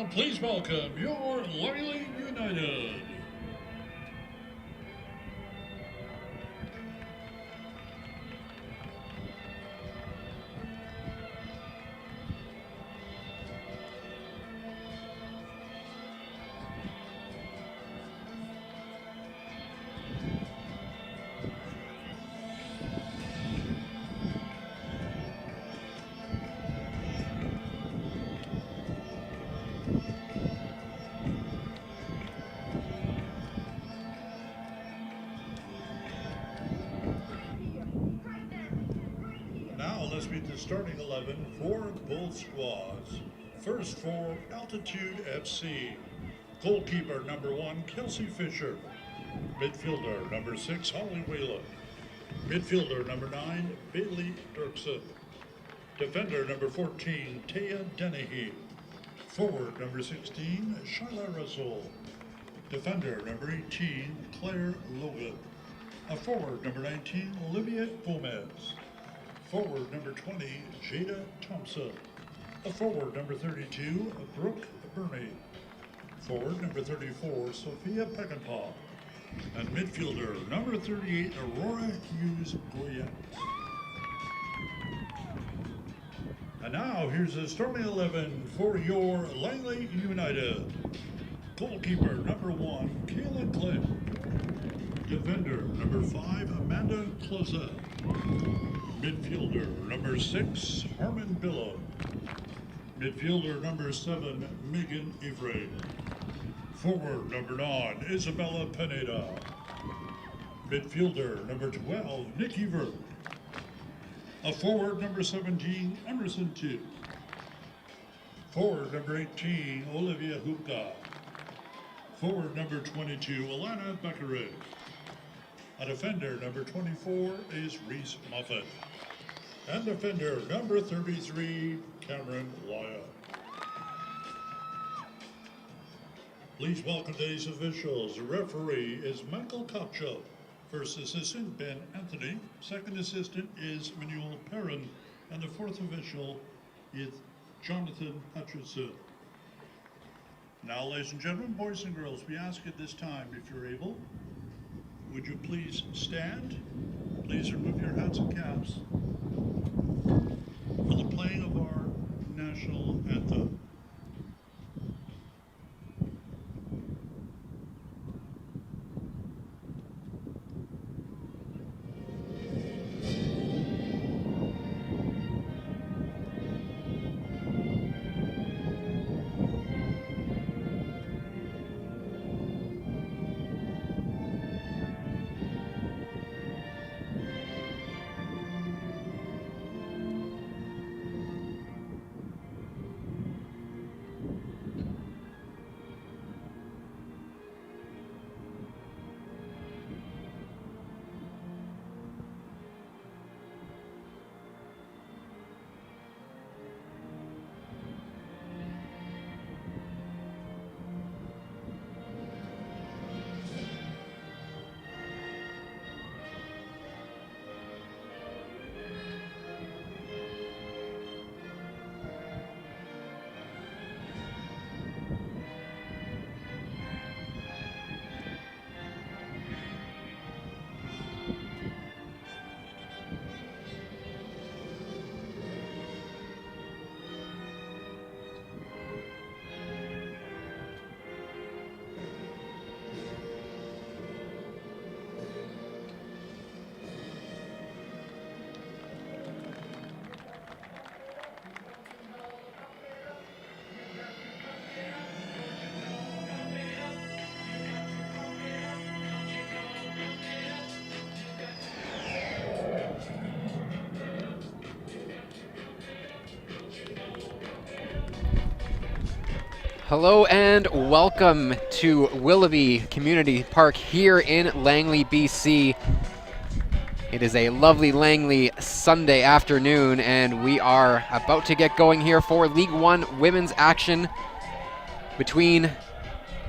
Now please welcome your Langley United. Now let's meet the starting 11 for both squads. First for Altitude FC. Goalkeeper number 1, Kelsey Fisher. Midfielder number 6, Holly Whalen. Midfielder number 9, Bailey Dirksen. Defender number 14, Taya Dennehy. Forward number 16, Shyla Russell. Defender number 18, Claire Logan. A forward number 19, Olivia Gomez. Forward number 20, Jada Thompson. A forward number 32, Brooke Burney. Forward number 34, Sophia Peckinpah. And midfielder number 38, Aurora Hughes Goyette. And now here's the starting 11 for your Langley United. Goalkeeper number 1, Kayla Clint. Defender number 5, Amanda Closet. Midfielder number 6, Harmon Billow. Midfielder number 7, Megan Evray. Forward number 9, Isabella Pineda. Midfielder number 12, Nikki Vert. A forward number 17, Emerson 2. Forward number 18, Olivia Hoopka. Forward number 22, Alana Beckeray. A defender number 24 is Reese Muffet. And defender number 33, Cameron Lyon. Please welcome today's officials. The referee is Michael Kopcho. First assistant, Ben Anthony. Second assistant is Manuel Perrin. And the fourth official is Jonathan Hutchinson. Now, ladies and gentlemen, boys and girls, we ask at this time, if you're able, would you please stand? Please remove your hats and caps for the playing of our national anthem. Hello and welcome to Willoughby Community Park here in Langley, BC. It is a lovely Langley Sunday afternoon and we are about to get going here for League One women's action between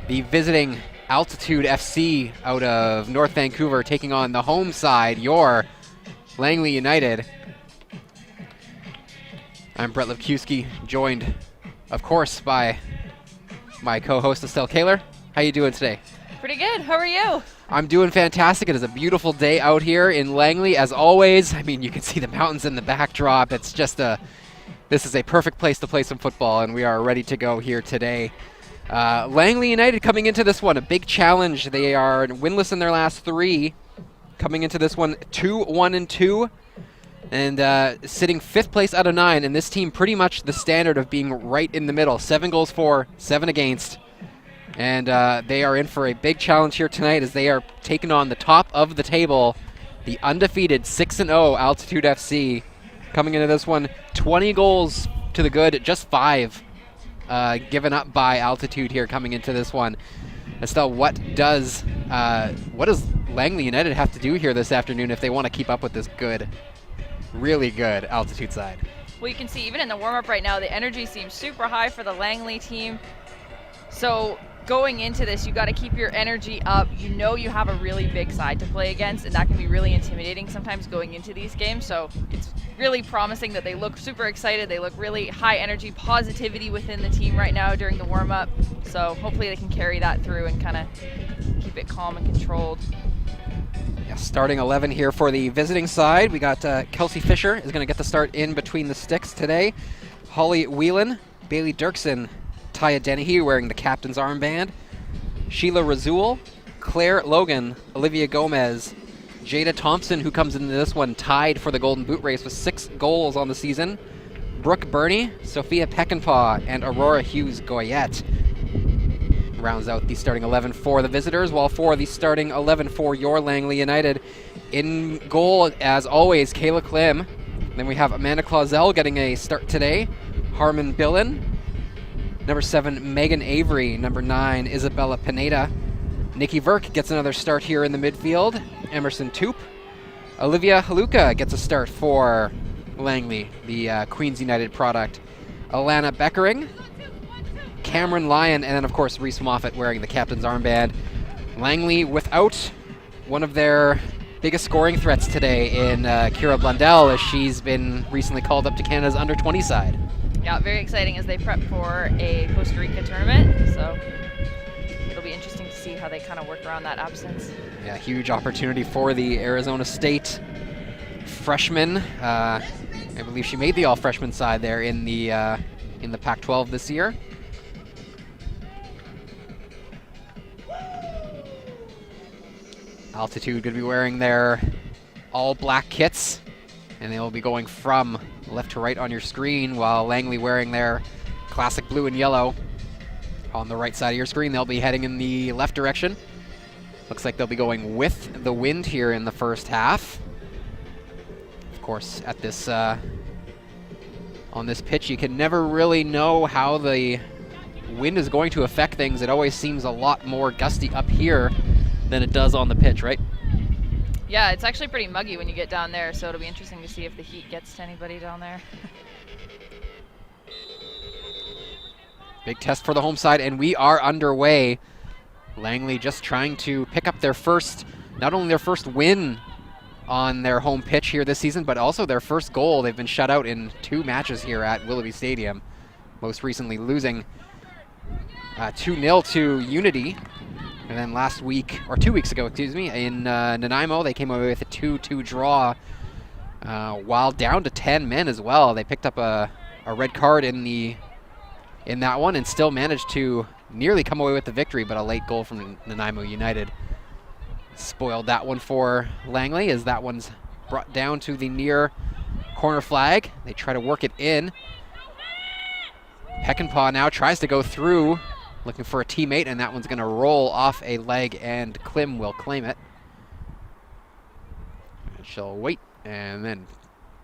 the visiting Altitude FC out of North Vancouver taking on the home side, your Langley United. I'm Brett Levkowski, joined, of course, by my co-host Estelle Kaler. How you doing today? Pretty good. How are you? I'm doing fantastic. It is a beautiful day out here in Langley, as always. I mean, you can see the mountains in the backdrop. It's just this is a perfect place to play some football, and we are ready to go here today. Langley United coming into this one, a big challenge. They are winless in their last 3. Coming into this one, 2-1-2. And sitting 5th place out of 9, and this team pretty much the standard of being right in the middle. 7 goals for, 7 against. And they are in for a big challenge here tonight as they are taking on the top of the table, the undefeated 6-0 Altitude FC. Coming into this one, 20 goals to the good, just 5 given up by Altitude here coming into this one. Estelle, what does Langley United have to do here this afternoon if they want to keep up with this good, really good Altitude side? Well, you can see even in the warm-up right now, the energy seems super high for the Langley team. So going into this, you got to keep your energy up. You know you have a really big side to play against, and that can be really intimidating sometimes going into these games. So it's really promising that they look super excited. They look really high energy, positivity within the team right now during the warm-up. So hopefully they can carry that through and kind of keep it calm and controlled. Yeah, starting 11 here for the visiting side. We got Kelsey Fisher is going to get the start in between the sticks today. Holly Whelan, Bailey Dirksen, Taya Dennehy wearing the captain's armband, Sheila Razul, Claire Logan, Olivia Gomez, Jada Thompson, who comes into this one tied for the Golden Boot race with 6 goals on the season, Brooke Burney, Sophia Peckinpah, and Aurora Hughes-Goyette rounds out the starting 11 for the visitors, while for the starting 11 for your Langley United. In goal, as always, Kayla Klim. Then we have Amanda Clausel getting a start today, Harmon Billen, number 7, Megan Avery. Number 9, Isabella Pineda. Nikki Verk gets another start here in the midfield. Emerson Toop. Olivia Haluka gets a start for Langley, the Queens United product. Alana Beckering. Cameron Lyon, and then, of course, Reese Moffat wearing the captain's armband. Langley without one of their biggest scoring threats today in Kira Blundell, as she's been recently called up to Canada's under-20 side. Yeah, very exciting as they prep for a Costa Rica tournament. So it'll be interesting to see how they kind of work around that absence. Yeah, huge opportunity for the Arizona State freshman. I believe she made the all-freshman side there in the Pac-12 this year. Altitude going to be wearing their all-black kits, and they will be going from left to right on your screen, while Langley wearing their classic blue and yellow on the right side of your screen. They'll be heading in the left direction. Looks like they'll be going with the wind here in the first half. Of course, at this on this pitch, you can never really know how the wind is going to affect things. It always seems a lot more gusty up here than it does on the pitch, right? Yeah, it's actually pretty muggy when you get down there, so it'll be interesting to see if the heat gets to anybody down there. Big test for the home side, and we are underway. Langley just trying to pick up their first, not only their first win on their home pitch here this season, but also their first goal. They've been shut out in 2 matches here at Willoughby Stadium, most recently losing 2-0 to Unity. And then last week, or 2 weeks ago, excuse me, in Nanaimo, they came away with a 2-2 draw while down to 10 men as well. They picked up a red card in that one and still managed to nearly come away with the victory, but a late goal from Nanaimo United spoiled that one for Langley, as that one's brought down to the near corner flag. They try to work it in. Peckinpah now tries to go through, looking for a teammate, and that one's going to roll off a leg, and Klim will claim it. And she'll wait and then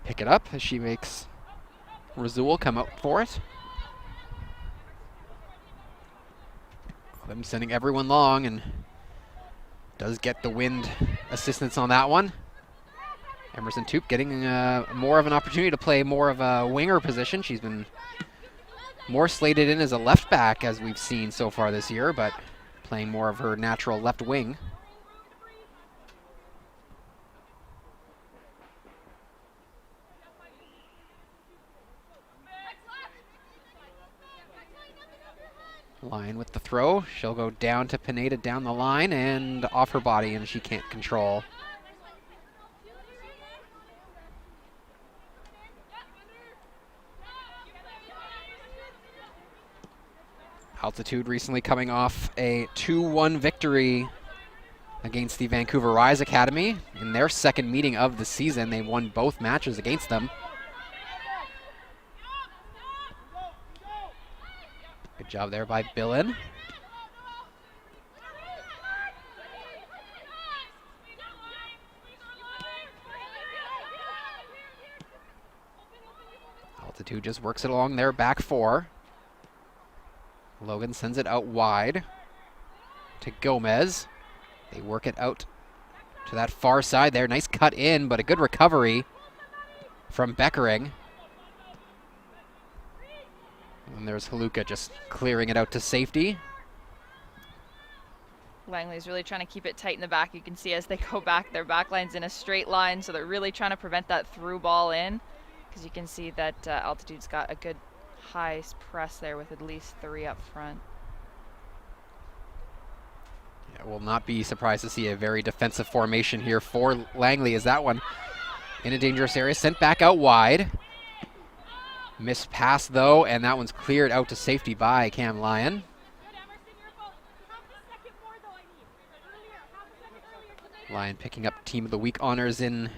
pick it up as she makes Razul come out for it. Klim sending everyone long and does get the wind assistance on that one. Emerson Toop getting more of an opportunity to play more of a winger position. She's been more slated in as a left back, as we've seen so far this year, but playing more of her natural left wing. Lyon with the throw. She'll go down to Pineda down the line and off her body, and she can't control. Altitude recently coming off a 2-1 victory against the Vancouver Rise Academy. In their second meeting of the season, they won both matches against them. Good job there by Billen. Altitude just works it along their back four. Logan sends it out wide to Gomez. They work it out to that far side there. Nice cut in, but a good recovery from Beckering. And there's Haluka just clearing it out to safety. Langley's really trying to keep it tight in the back. You can see as they go back, their back line's in a straight line, so they're really trying to prevent that through ball in, because you can see that Altitude's got a good high press there with at least 3 up front. Yeah, will not be surprised to see a very defensive formation here for Langley, as that one in a dangerous area, sent back out wide. Missed pass though, and that one's cleared out to safety by Cam Lyon. Lyon picking up Team of the Week honors in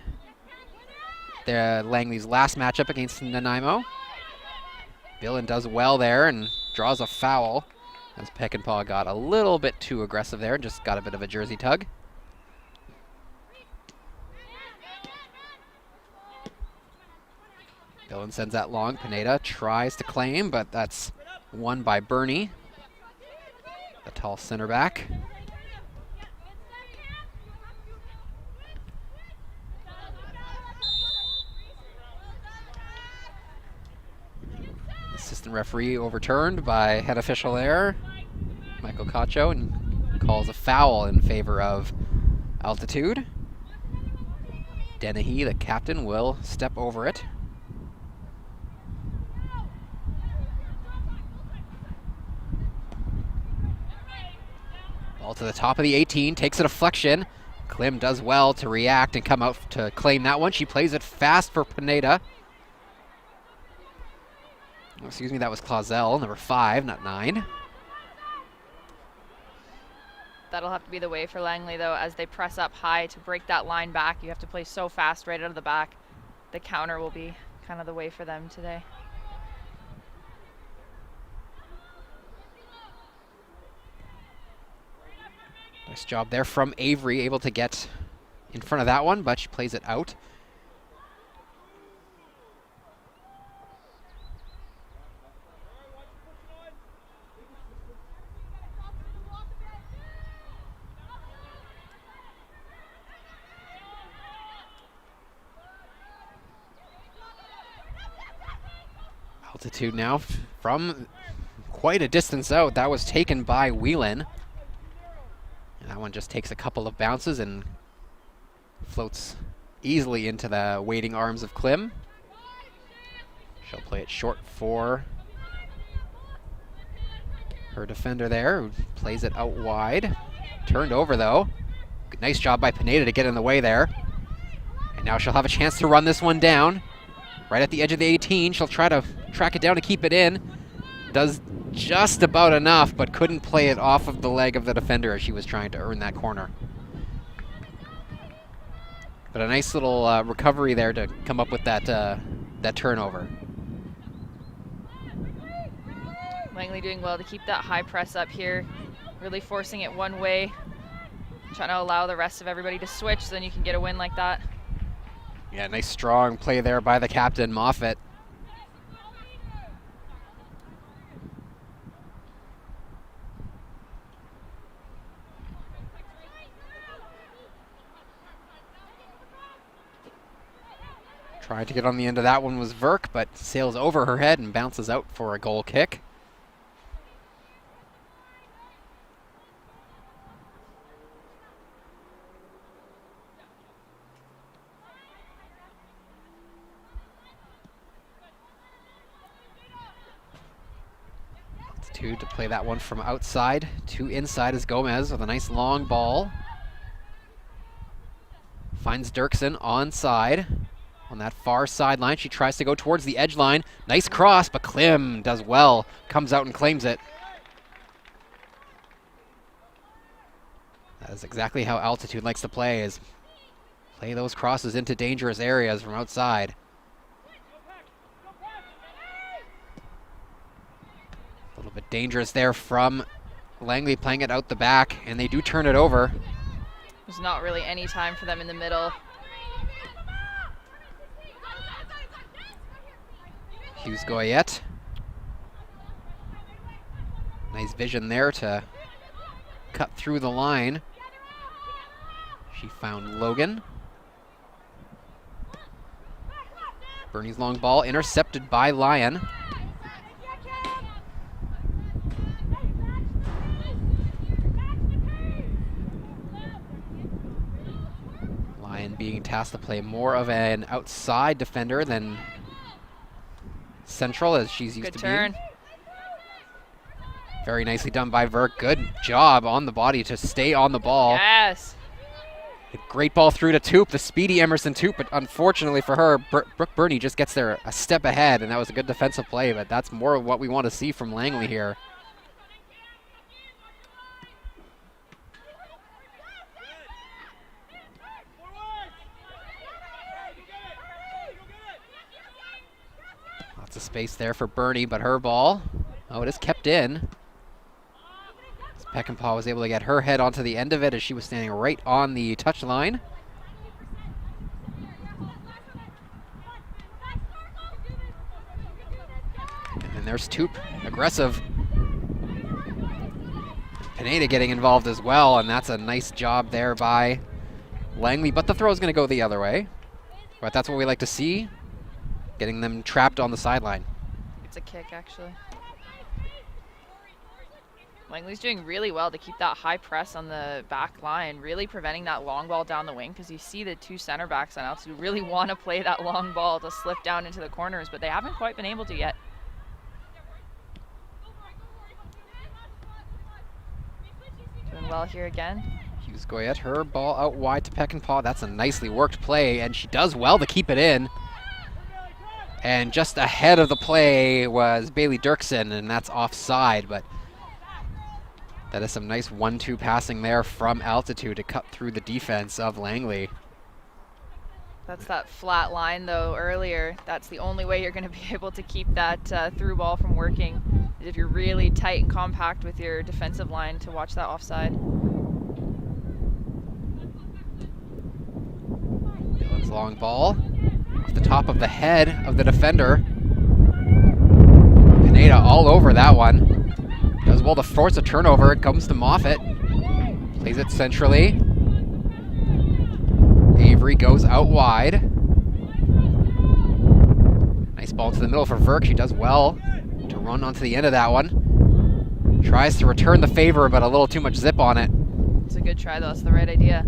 Langley's last matchup against Nanaimo. Billen does well there and draws a foul, as Peckinpah got a little bit too aggressive there and just got a bit of a jersey tug. Billen sends that long. Pineda tries to claim, but that's won by Bernie, the tall center back. Assistant referee overturned by head official there, Michael Cacho, and calls a foul in favor of Altitude. Dennehy, the captain, will step over it. Ball to the top of the 18, takes a deflection. Klim does well to react and come out to claim that one. She plays it fast for Pineda. Oh, excuse me, that was Clausel, number 5, not 9. That'll have to be the way for Langley, though, as they press up high to break that line back. You have to play so fast right out of the back. The counter will be kind of the way for them today. Nice job there from Avery, able to get in front of that one, but she plays it out. Altitude now from quite a distance out. That was taken by Whelan. And that one just takes a couple of bounces and floats easily into the waiting arms of Klim. She'll play it short for her defender there, who plays it out wide. Turned over though. Nice job by Pineda to get in the way there. And now she'll have a chance to run this one down. Right at the edge of the 18, she'll try to track it down to keep it in. Does just about enough, but couldn't play it off of the leg of the defender as she was trying to earn that corner. But a nice little recovery there to come up with that turnover. Langley doing well to keep that high press up here, really forcing it one way, trying to allow the rest of everybody to switch so then you can get a win like that. Yeah, nice strong play there by the captain, Moffat. Trying to get on the end of that one was Verk, but sails over her head and bounces out for a goal kick. Altitude to play that one from outside to inside as Gomez with a nice long ball. Finds Dirksen onside on that far sideline. She tries to go towards the edge line. Nice cross, but Klim does well. Comes out and claims it. That is exactly how Altitude likes to play, is play those crosses into dangerous areas from outside. A little bit dangerous there from Langley playing it out the back, and they do turn it over. There's not really any time for them in the middle. Hughes Goyette. Nice vision there to cut through the line. She found Logan. Bernie's long ball intercepted by Lyon. Lyon being tasked to play more of an outside defender than central, as she's used Good to turn. being. Very nicely done by Verk. Good job on the body to stay on the ball. Yes. A great ball through to Toop, the speedy Emerson Toop, but unfortunately for her, Brooke Burney just gets there a step ahead, and that was a good defensive play, but that's more of what we want to see from Langley here. Lots of space there for Burney, but her ball, oh, it is kept in. Peckinpah was able to get her head onto the end of it as she was standing right on the touch line. And then there's Toop, aggressive. Pineda getting involved as well, and that's a nice job there by Langley, but the throw is going to go the other way. But that's what we like to see, getting them trapped on the sideline. It's a kick, actually. Langley's doing really well to keep that high press on the back line, really preventing that long ball down the wing, because you see the two center backs on Altitude really want to play that long ball to slip down into the corners, but they haven't quite been able to yet. Doing well here again. Hughes Goyette, her ball out wide to Peckinpah. That's a nicely worked play, and she does well to keep it in. And just ahead of the play was Bailey Dirksen, and that's offside, but that is some nice 1-2 passing there from Altitude to cut through the defense of Langley. That's that flat line, though, earlier. That's the only way you're going to be able to keep that through ball from working, is if you're really tight and compact with your defensive line to watch that offside. Dylan's long ball off the top of the head of the defender. Pineda all over that one. Does well to force a turnover. It comes to Moffat. Plays it centrally. Avery goes out wide. Nice ball to the middle for Verk. She does well to run onto the end of that one. Tries to return the favor, but a little too much zip on it. It's a good try, though. It's the right idea.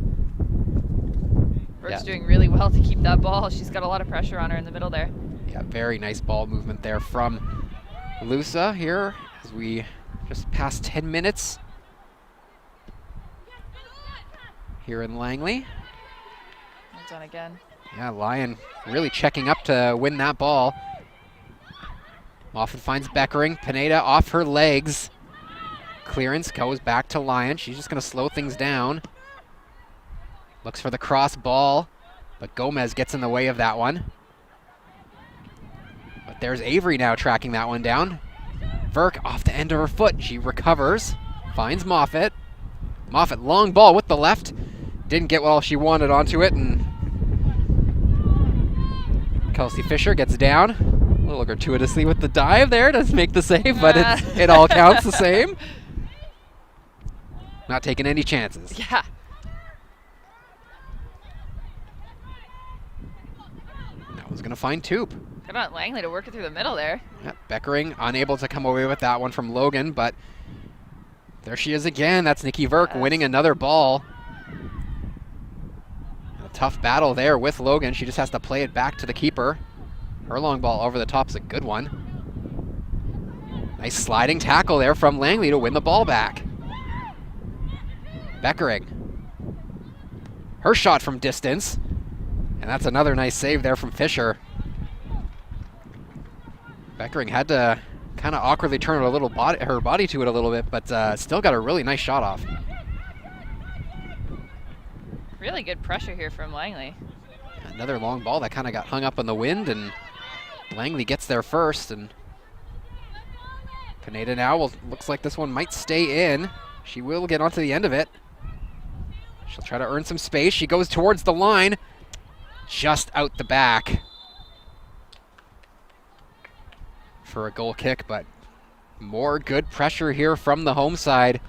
Verk's doing really well to keep that ball. She's got a lot of pressure on her in the middle there. Yeah, very nice ball movement there from Lusa here as we just past 10 minutes here in Langley. Well done again. Yeah, Lyon really checking up to win that ball. Moffat finds Beckering. Pineda off her legs. Clearance goes back to Lyon. She's just going to slow things down. Looks for the cross ball, but Gomez gets in the way of that one. But there's Avery now tracking that one down. Verk off the end of her foot. She recovers, finds Moffat. Moffat, long ball with the left. Didn't get all she wanted onto it, and Kelsey Fisher gets down. A little gratuitously with the dive there to make the save, but it all counts the same. Not taking any chances. Yeah. That was going to find Toop. Good on Langley to work it through the middle there. Yep, Beckering unable to come away with that one from Logan, but there she is again. That's Nikki Verk winning another ball. A tough battle there with Logan. She just has to play it back to the keeper. Her long ball over the top is a good one. Nice sliding tackle there from Langley to win the ball back. Beckering. Her shot from distance. And that's another nice save there from Fisher. Beckering had to kind of awkwardly turn her body to it a little bit, but still got a really nice shot off. Really good pressure here from Langley. Another long ball that kind of got hung up in the wind, and Langley gets there first, and Pineda now looks like this one might stay in. She will get onto the end of it. She'll try to earn some space. She goes towards the line, just out the back for a goal kick, but more good pressure here from the home side,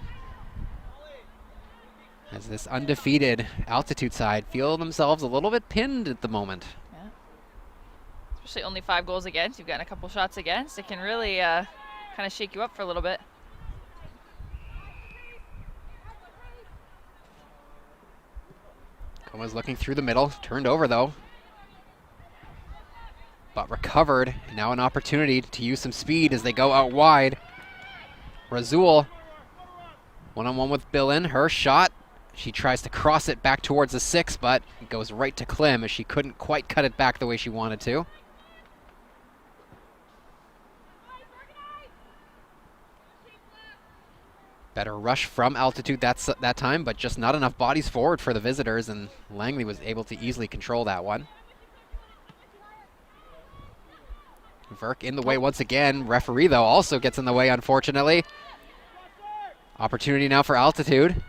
as this undefeated Altitude side feel themselves a little bit pinned at the moment. Yeah. Especially only 5 goals against. You've gotten a couple shots against. It can really kind of shake you up for a little bit. Coma's looking through the middle, turned over though, but recovered. Now an opportunity to use some speed as they go out wide. Razul, one-on-one with Billin. Her shot, she tries to cross it back towards the 6, but it goes right to Klim as she couldn't quite cut it back the way she wanted to. Better rush from Altitude that time, but just not enough bodies forward for the visitors, and Langley was able to easily control that one. Verk in the way once again. Referee, though, also gets in the way, unfortunately. Opportunity now for Altitude.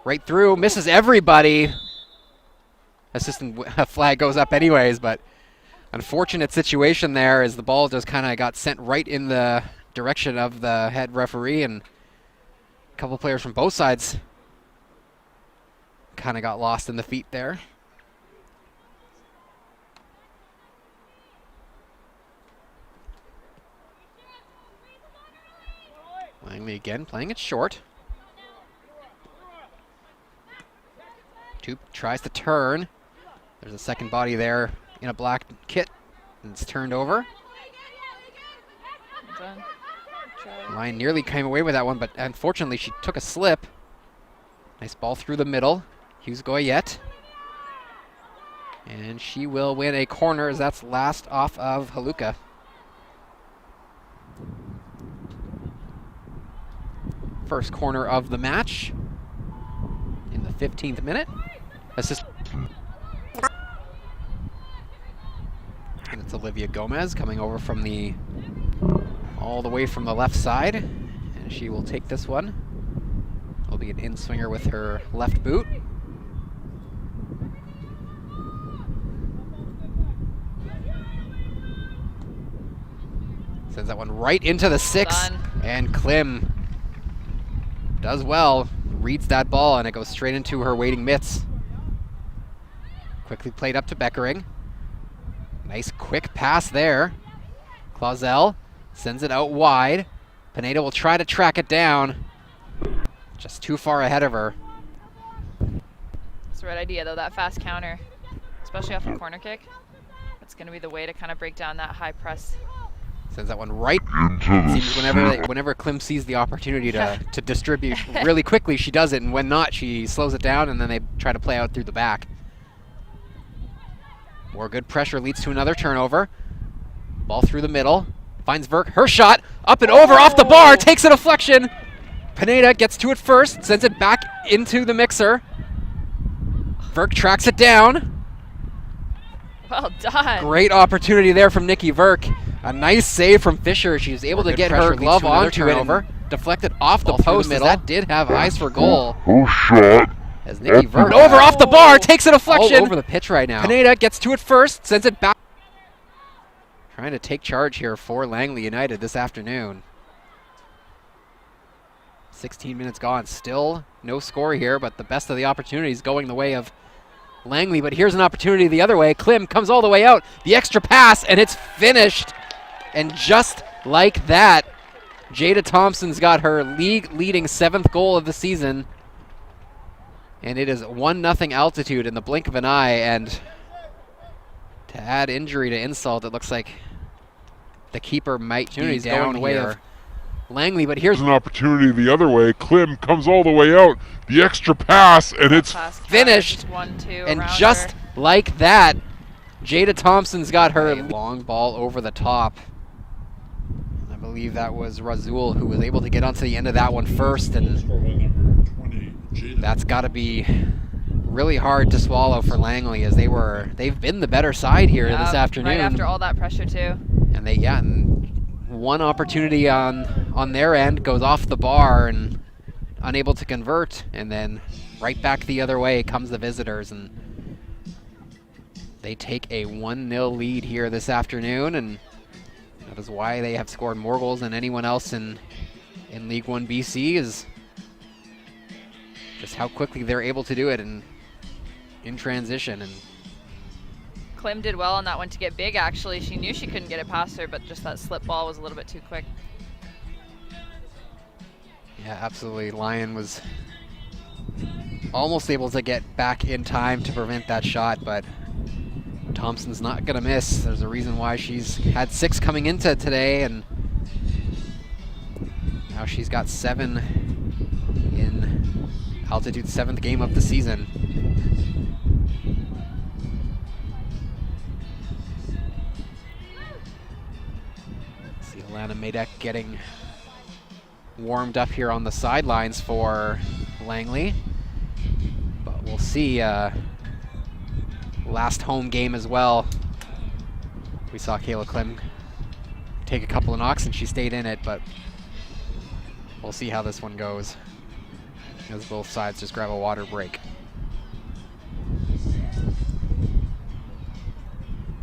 Right through, misses everybody. Assistant flag goes up anyways, but unfortunate situation there as the ball just kind of got sent right in the direction of the head referee, and a couple players from both sides kind of got lost in the feet there. Langley again playing it short. Toop tries to turn. There's a second body there in a black kit, and it's turned over. Ryan nearly came away with that one, but unfortunately she took a slip. Nice ball through the middle. Hughes Goyette. And she will win a corner as that's last off of Haluka. First corner of the match in the 15th minute. Assist. And it's Olivia Gomez coming over from all the way from the left side, and she will take this one. It'll be an in-swinger with her left boot. Sends that one right into the 6, and Klim does well, reads that ball, and it goes straight into her waiting mitts. Quickly played up to Beckering. Nice quick pass there. Clausel sends it out wide. Pineda will try to track it down. Just too far ahead of her. It's the right idea though, that fast counter, especially off a corner kick. That's going to be the way to kind of break down that high press. Sends that one right. Seems whenever Klim sees the opportunity to distribute really quickly, she does it, and when not, she slows it down, and then they try to play out through the back. More good pressure leads to another turnover. Ball through the middle. Finds Verk. Her shot up and over off the bar. Takes a deflection. Pineda gets to it first. Sends it back into the mixer. Verk tracks it down. Well done. Great opportunity there from Nikki Verk. A nice save from Fisher. She was able to get her glove onto it and deflected off the post. That did have eyes for goal. Oh shot. As Nikki Verk over off the bar, takes a deflection. All over the pitch right now. Pineda gets to it first, sends it back. Trying to take charge here for Langley United this afternoon. 16 minutes gone, still no score here, but the best of the opportunities going the way of Langley. But here's an opportunity the other way. Klim comes all the way out, the extra pass, and it's finished. And just like that, Jada Thompson's got her league-leading 7th goal of the season. And it is 1-0 Altitude in the blink of an eye. And to add injury to insult, it looks like the keeper might be Opportunities down going away here. of Langley, but here's There's an opportunity the other way. Klim comes all the way out. The extra pass, and it's finished. 1-2 and around just her. like that, Jada Thompson's got her long ball over the top. I believe that was Razul who was able to get onto the end of that one first, and Number 20, Jada. that's got to be really hard to swallow for Langley, as they've been the better side here Yeah, this afternoon. Right after all that pressure too. And and one opportunity on their end goes off the bar and unable to convert, and then right back the other way comes the visitors, and they take a 1-0 lead here this afternoon, and that is why they have scored more goals than anyone else in League 1 BC, is just how quickly they're able to do it in transition. And Klim did well on that one to get big, actually. She knew she couldn't get it past her, but just that slip ball was a little bit too quick. yeah, absolutely. Lyon was almost able to get back in time to prevent that shot, but Thompson's not going to miss. There's a reason why she's had 6 coming into today, and now she's got 7 in Altitude's 7th game of the season. See Alana Madek getting warmed up here on the sidelines for Langley, but we'll see. Last home game as well, we saw Kayla Klim take a couple of knocks and she stayed in it, but we'll see how this one goes as both sides just grab a water break.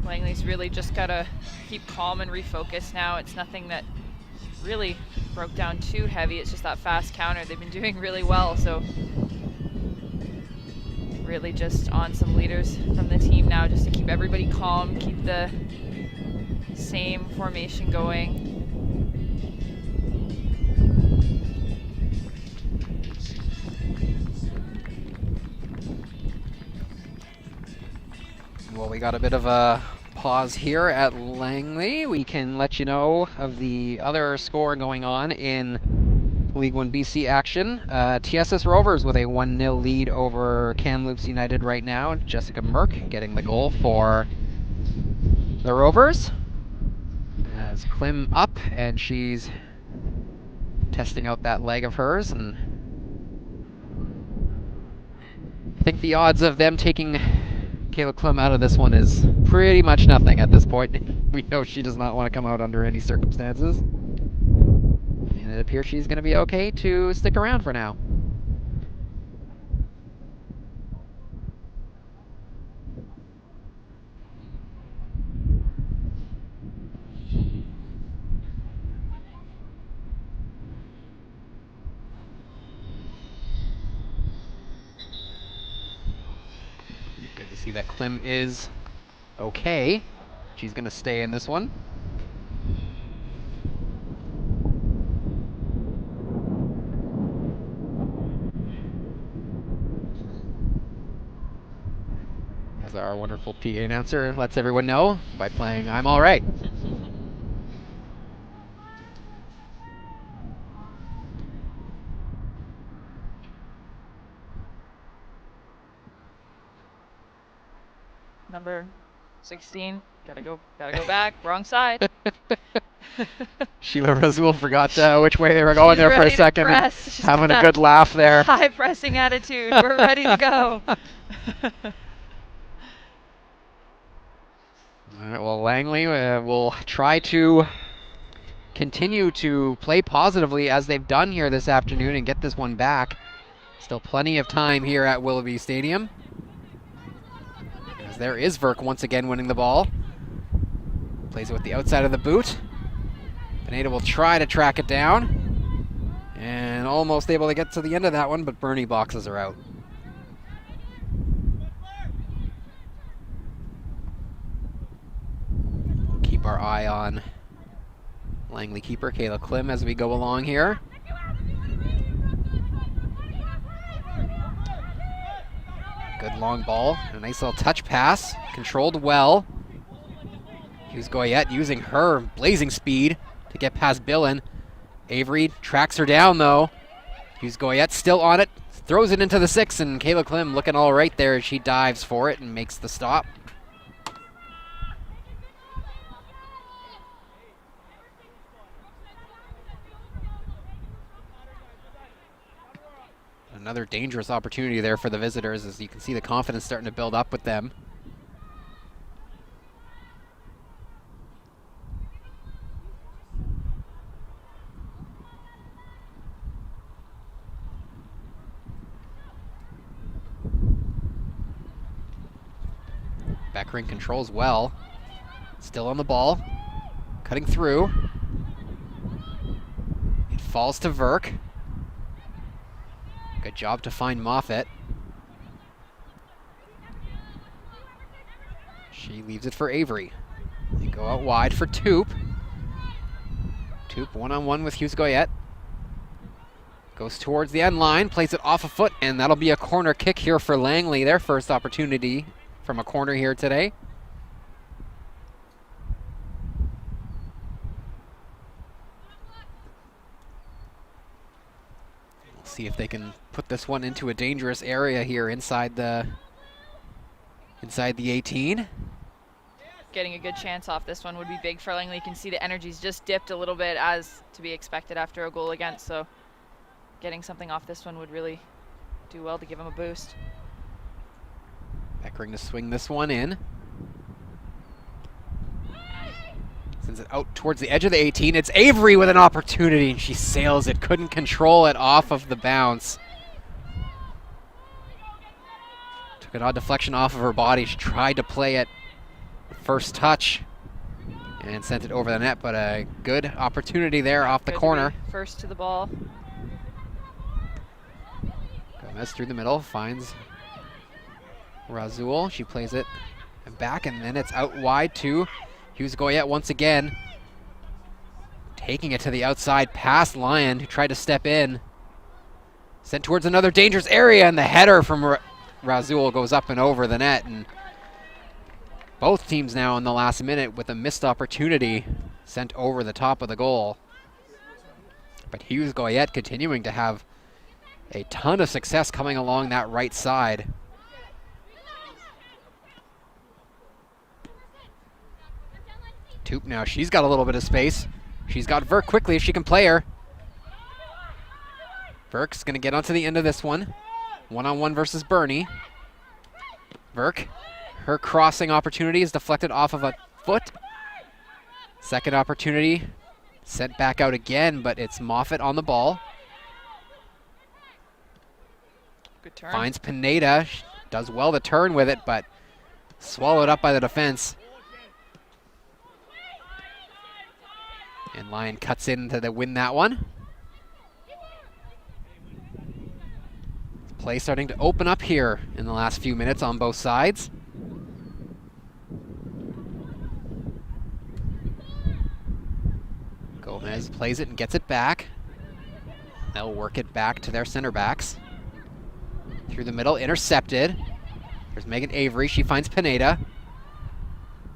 Langley's really just got to keep calm and refocus now. It's nothing that really broke down too heavy. It's just that fast counter. They've been doing really well, so really just on some leaders from the team now just to keep everybody calm, keep the same formation going. Well, we got a bit of a pause here at Langley. We can let you know of the other score going on in League 1 BC action. TSS Rovers with a 1-0 lead over Kamloops United right now. Jessica Merck getting the goal for the Rovers. As Klim up, and she's testing out that leg of hers, and I think the odds of them taking Kayla Klim out of this one is pretty much nothing at this point. We know she does not want to come out under any circumstances. And it appears she's going to be okay to stick around for now. Good to see that Klim is okay. She's going to stay in this one. As our wonderful PA announcer lets everyone know by playing I'm All Right. Number 16, gotta go back, wrong side. Sheila Razul forgot which way they were going She's there for a ready to second. press. She's Having got a good laugh there. high pressing attitude. We're ready to go. All right, well, Langley will try to continue to play positively as they've done here this afternoon and get this one back. Still plenty of time here at Willoughby Stadium. As there is Verk once again winning the ball. Plays it with the outside of the boot. Pineda will try to track it down. And almost able to get to the end of that one, but Bernie boxes her out. We'll keep our eye on Langley keeper Kayla Klim as we go along here. Good long ball, a nice little touch pass, controlled well. Hughes Goyette using her blazing speed to get past Billen. Avery tracks her down though. Hughes Goyette still on it, throws it into the 6, and Kayla Klim looking all right there as she dives for it and makes the stop. Another dangerous opportunity there for the visitors, as you can see the confidence starting to build up with them. Beckering controls well. Still on the ball. Cutting through. It falls to Verk. Good job to find Moffett. She leaves it for Avery. They go out wide for Toop. Toop one-on-one with Hughes Goyette. Goes towards the end line, plays it off a foot, and that'll be a corner kick here for Langley, their first opportunity from a corner here today. We'll see if they can put this one into a dangerous area here inside the 18. Getting a good chance off this one would be big for Langley. You can see the energy's just dipped a little bit, as to be expected after a goal against, so getting something off this one would really do well to give them a boost. Beckering to swing this one in. Sends it out towards the edge of the 18. It's Avery with an opportunity, and she sails it. Couldn't control it off of the bounce. Took an odd deflection off of her body. She tried to play it first touch and sent it over the net, but a good opportunity there off the corner. First to the ball. Gomez through the middle, finds Razul. She plays it back, and then it's out wide to Hughes Goyette once again. Taking it to the outside past Lyon, who tried to step in. Sent towards another dangerous area, and the header from Razul goes up and over the net. And both teams now in the last minute with a missed opportunity sent over the top of the goal. But Hughes Goyette continuing to have a ton of success coming along that right side. Toop now, she's got a little bit of space. She's got Verk quickly if she can play her. Verk's gonna get onto the end of this one. One-on-one versus Bernie. Verk, her crossing opportunity is deflected off of a foot. Second opportunity, sent back out again, but it's Moffett on the ball. Good turn. Finds Pineda, does well to turn with it, but swallowed up by the defense. And Lyon cuts in to win that one. Play starting to open up here in the last few minutes on both sides. Gomez plays it and gets it back. They'll work it back to their center backs. Through the middle, intercepted. There's Megan Avery, she finds Pineda.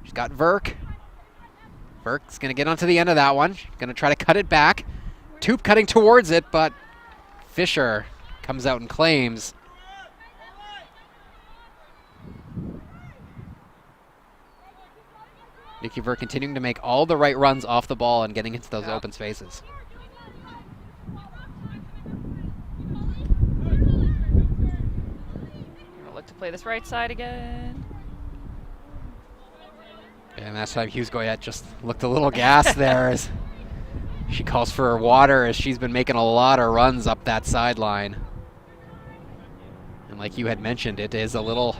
She's got Verk. Verk's gonna get onto the end of that one. She's gonna try to cut it back. Toop cutting towards it, but Fisher comes out and claims. Nikki Verk continuing to make all the right runs off the ball and getting into those open spaces. Gonna look to play this right side again. And that time Hughes Goyette just looked a little gassed there as she calls for her water, as she's been making a lot of runs up that sideline. And like you had mentioned, it is a little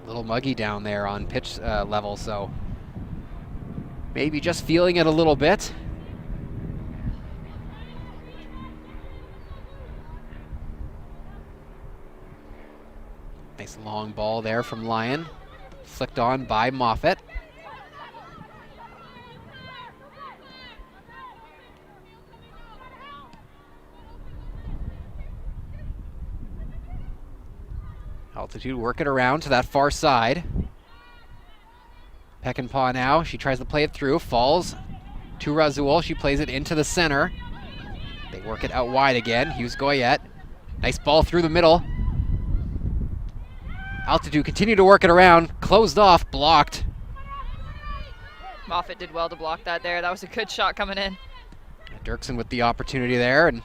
muggy down there on pitch level, so maybe just feeling it a little bit. Nice long ball there from Lyon. Flicked on by Moffett. Altitude, work it around to that far side. Peckinpah now, she tries to play it through, falls to Razul, she plays it into the center. They work it out wide again, Hughes Goyette. Nice ball through the middle. Altitude continue to work it around, closed off, blocked. Moffat did well to block that there. That was a good shot coming in. Dirksen with the opportunity there, and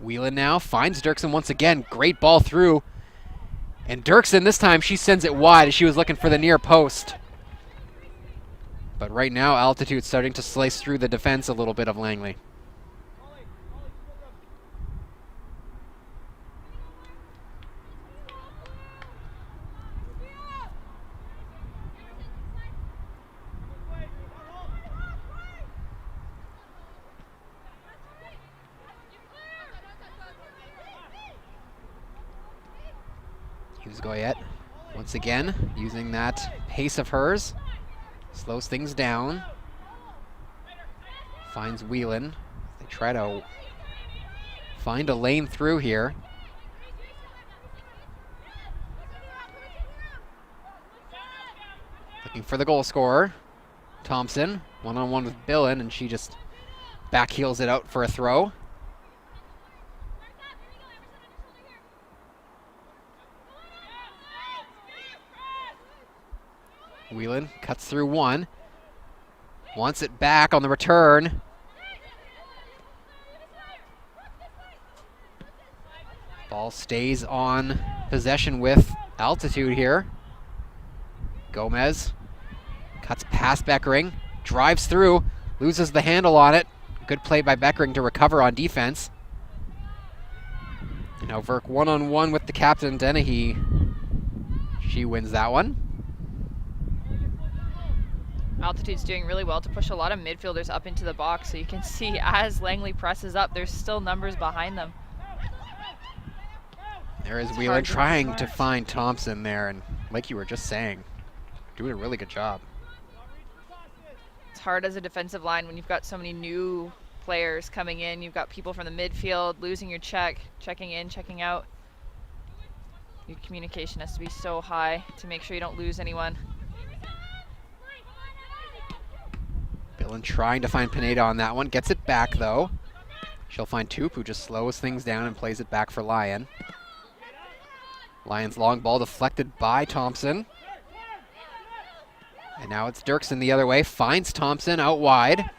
Whelan now finds Dirksen once again. Great ball through. And Dirksen, this time, she sends it wide as she was looking for the near post. But right now, Altitude's starting to slice through the defense a little bit of Langley. Hughes Goyette, once again, using that pace of hers. Slows things down. Finds Whelan. They try to find a lane through here. Looking for the goal scorer. Thompson, one-on-one with Billen, and she just backheels it out for a throw. Whelan cuts through one. Wants it back on the return. Ball stays on possession with Altitude here. Gomez cuts past Beckering. Drives through. Loses the handle on it. Good play by Beckering to recover on defense. And now Verk one-on-one with the captain, Dennehy. She wins that one. Altitude's doing really well to push a lot of midfielders up into the box, so you can see as Langley presses up, there's still numbers behind them. There is Whelan trying to find Thompson there, and like you were just saying, doing a really good job. It's hard as a defensive line when you've got so many new players coming in. You've got people from the midfield losing your check, checking in, checking out. Your communication has to be so high to make sure you don't lose anyone. Billen trying to find Pineda on that one. Gets it back, though. She'll find Toop, who just slows things down and plays it back for Lyon. Lyon's long ball deflected by Thompson. And now it's Dirksen the other way. Finds Thompson out wide.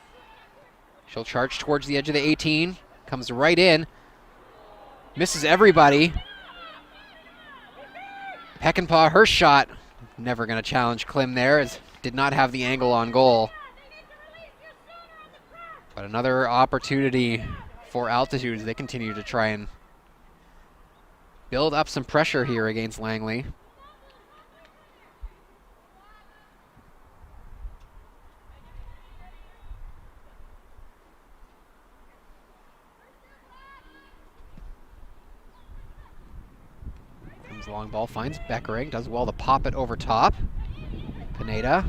She'll charge towards the edge of the 18. Comes right in. Misses everybody. Peckinpah, her shot. Never going to challenge Klim there, as did not have the angle on goal. But another opportunity for Altitude as they continue to try and build up some pressure here against Langley. Comes long ball, finds Beckering, does well to pop it over top. Pineda,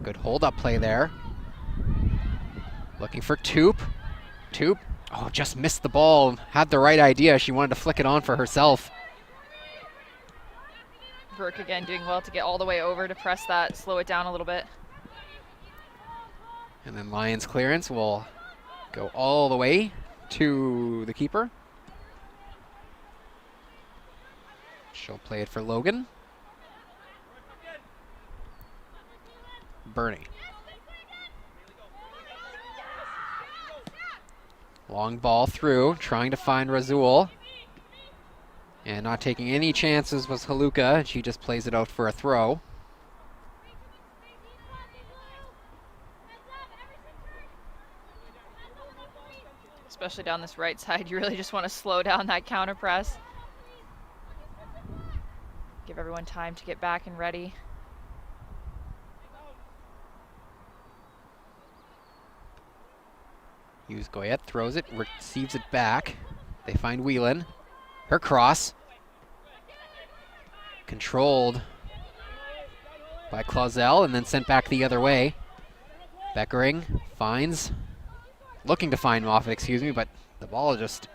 good hold-up play there. Looking for Toop. Toop, oh, just missed the ball. Had the right idea. She wanted to flick it on for herself. Burke again doing well to get all the way over to press that, slow it down a little bit. And then Lyon's clearance will go all the way to the keeper. She'll play it for Logan. Bernie. Long ball through, trying to find Razul. And not taking any chances was Haluka. She just plays it out for a throw. Especially down this right side, you really just want to slow down that counter press. Give everyone time to get back and ready. Hughes Goyette throws it, receives it back. They find Whelan. Her cross. Controlled by Clausel and then sent back the other way. Beckering finds, looking to find Moffat, excuse me, but the ball just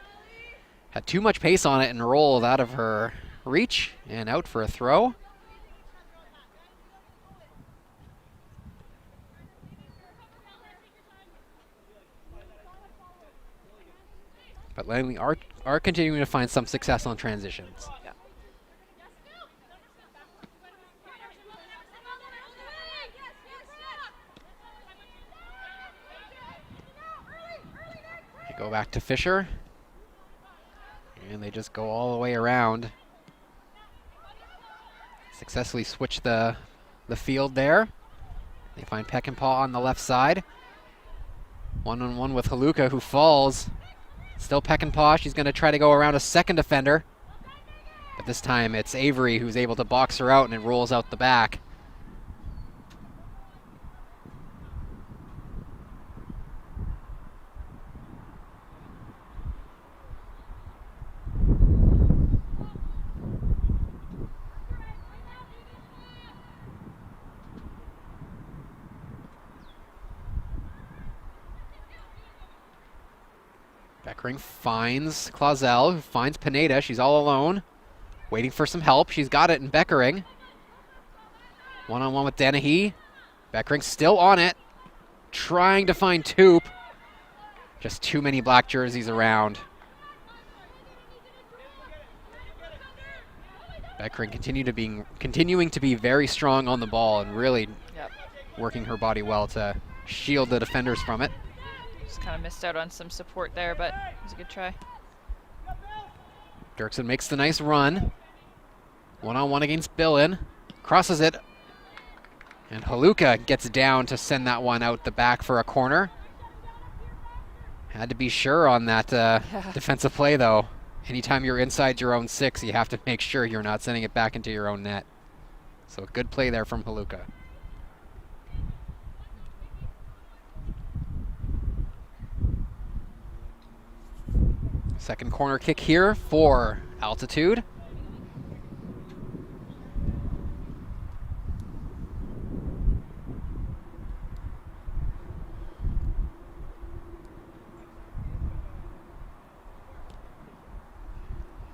had too much pace on it and rolled out of her reach and out for a throw. But Langley are continuing to find some success on transitions. Yeah. They go back to Fisher. And they just go all the way around. Successfully switch the field there. They find Peckinpah on the left side. One-on-one with Haluka, who falls. Still Peckinpah. She's going to try to go around a second defender. But this time it's Avery who's able to box her out, and it rolls out the back. Beckering finds Clausel, who finds Pineda. She's all alone, waiting for some help. She's got it in Beckering. One-on-one with Dennehy. Beckering still on it, trying to find Toop. Just too many black jerseys around. Beckering continuing to be very strong on the ball and really working her body well to shield the defenders from it. Just kind of missed out on some support there, but it was a good try. Dirksen makes the nice run. One-on-one against Billin. Crosses it. And Haluka gets down to send that one out the back for a corner. Had to be sure on that defensive play, though. Anytime you're inside your own 6, you have to make sure you're not sending it back into your own net. So a good play there from Haluka. Second corner kick here for Altitude.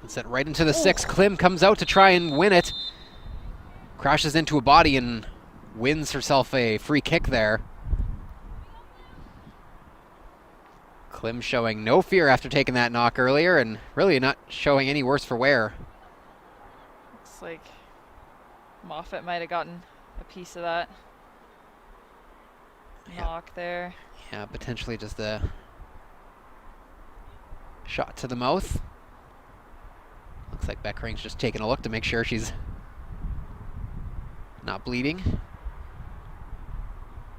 Set right into the 6. Klim comes out to try and win it. Crashes into a body and wins herself a free kick there. Klim showing no fear after taking that knock earlier, and really not showing any worse for wear. Looks like Moffat might have gotten a piece of that knock there. Yeah, potentially just a shot to the mouth. Looks like Beckering's just taking a look to make sure she's not bleeding.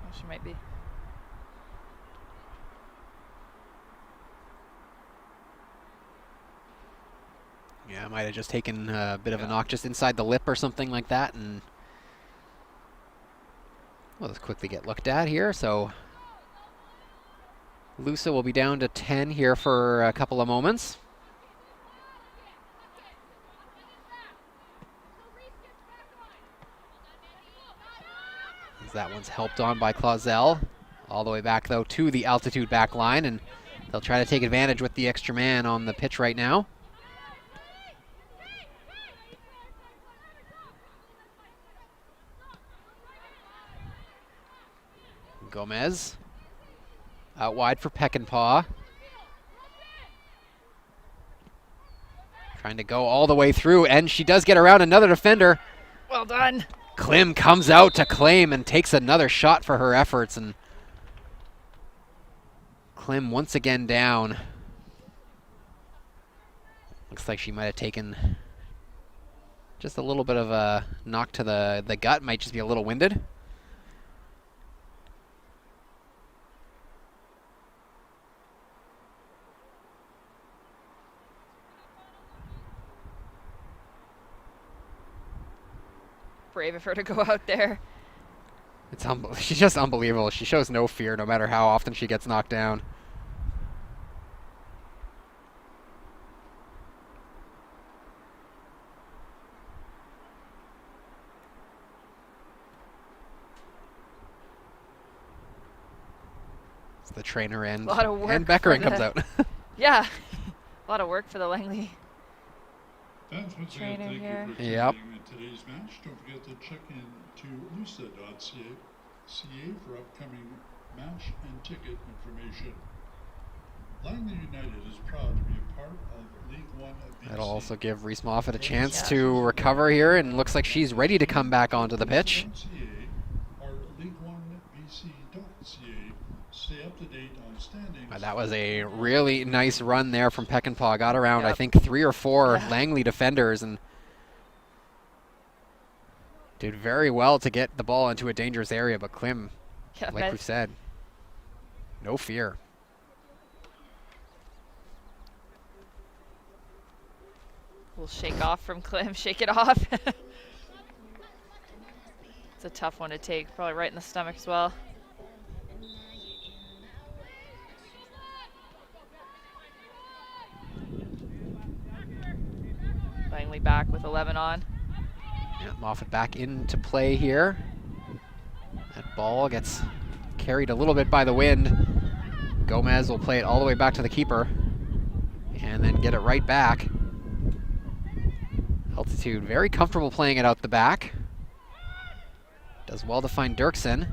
Oh, she might be. Yeah, might have just taken a bit of a knock just inside the lip or something like that, and we'll just quickly get looked at here. So Lusa will be down to 10 here for a couple of moments. That one's helped on by Clausel. All the way back, though, to the Altitude back line, and they'll try to take advantage with the extra man on the pitch right now. Gomez out wide for Peckinpah. Trying to go all the way through, and she does get around another defender. Well done. Klim comes out to claim and takes another shot for her efforts, and Klim once again down. Looks like she might have taken just a little bit of a knock to the gut, might just be a little winded. Brave of her to go out there. It's she's just unbelievable. She shows no fear no matter how often she gets knocked down. It's the trainer and Beckering comes out. Yeah, a lot of work for the Langley trainer here. Yep. Today's match. Don't forget to check in to lusa.ca for upcoming match and ticket information. Langley United is proud to be a part of League One of BC. That'll also give Reese Moffat a chance to recover here, and looks like she's ready to come back onto the pitch. Or League1BC.ca. Stay up to date on standings. That was a really nice run there from Peckinpah. Got around, I think, 3 or 4 Langley defenders and did very well to get the ball into a dangerous area. But Klim, like we've said, no fear. We'll shake off from Klim, shake it off. It's a tough one to take, probably right in the stomach as well. Langley back with 11 on. Yeah, Moffat back into play here. That ball gets carried a little bit by the wind. Gomez will play it all the way back to the keeper and then get it right back. Altitude very comfortable playing it out the back. Does well to find Dirksen.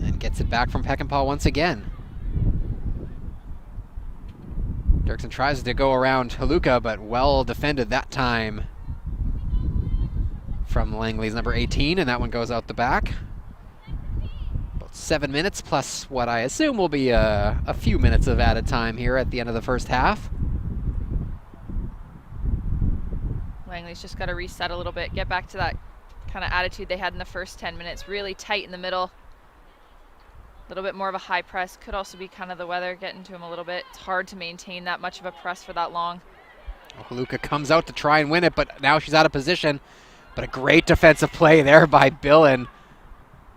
And gets it back from Peckinpah once again. Dirksen tries to go around Haluka, but well defended that time from Langley's number 18, and that one goes out the back. About 7 minutes plus what I assume will be a few minutes of added time here at the end of the first half. Langley's just got to reset a little bit, get back to that kind of attitude they had in the first 10 minutes, really tight in the middle. A little bit more of a high press. Could also be kind of the weather getting to him a little bit. It's hard to maintain that much of a press for that long. Haluka comes out to try and win it, but now she's out of position. But a great defensive play there by Billen.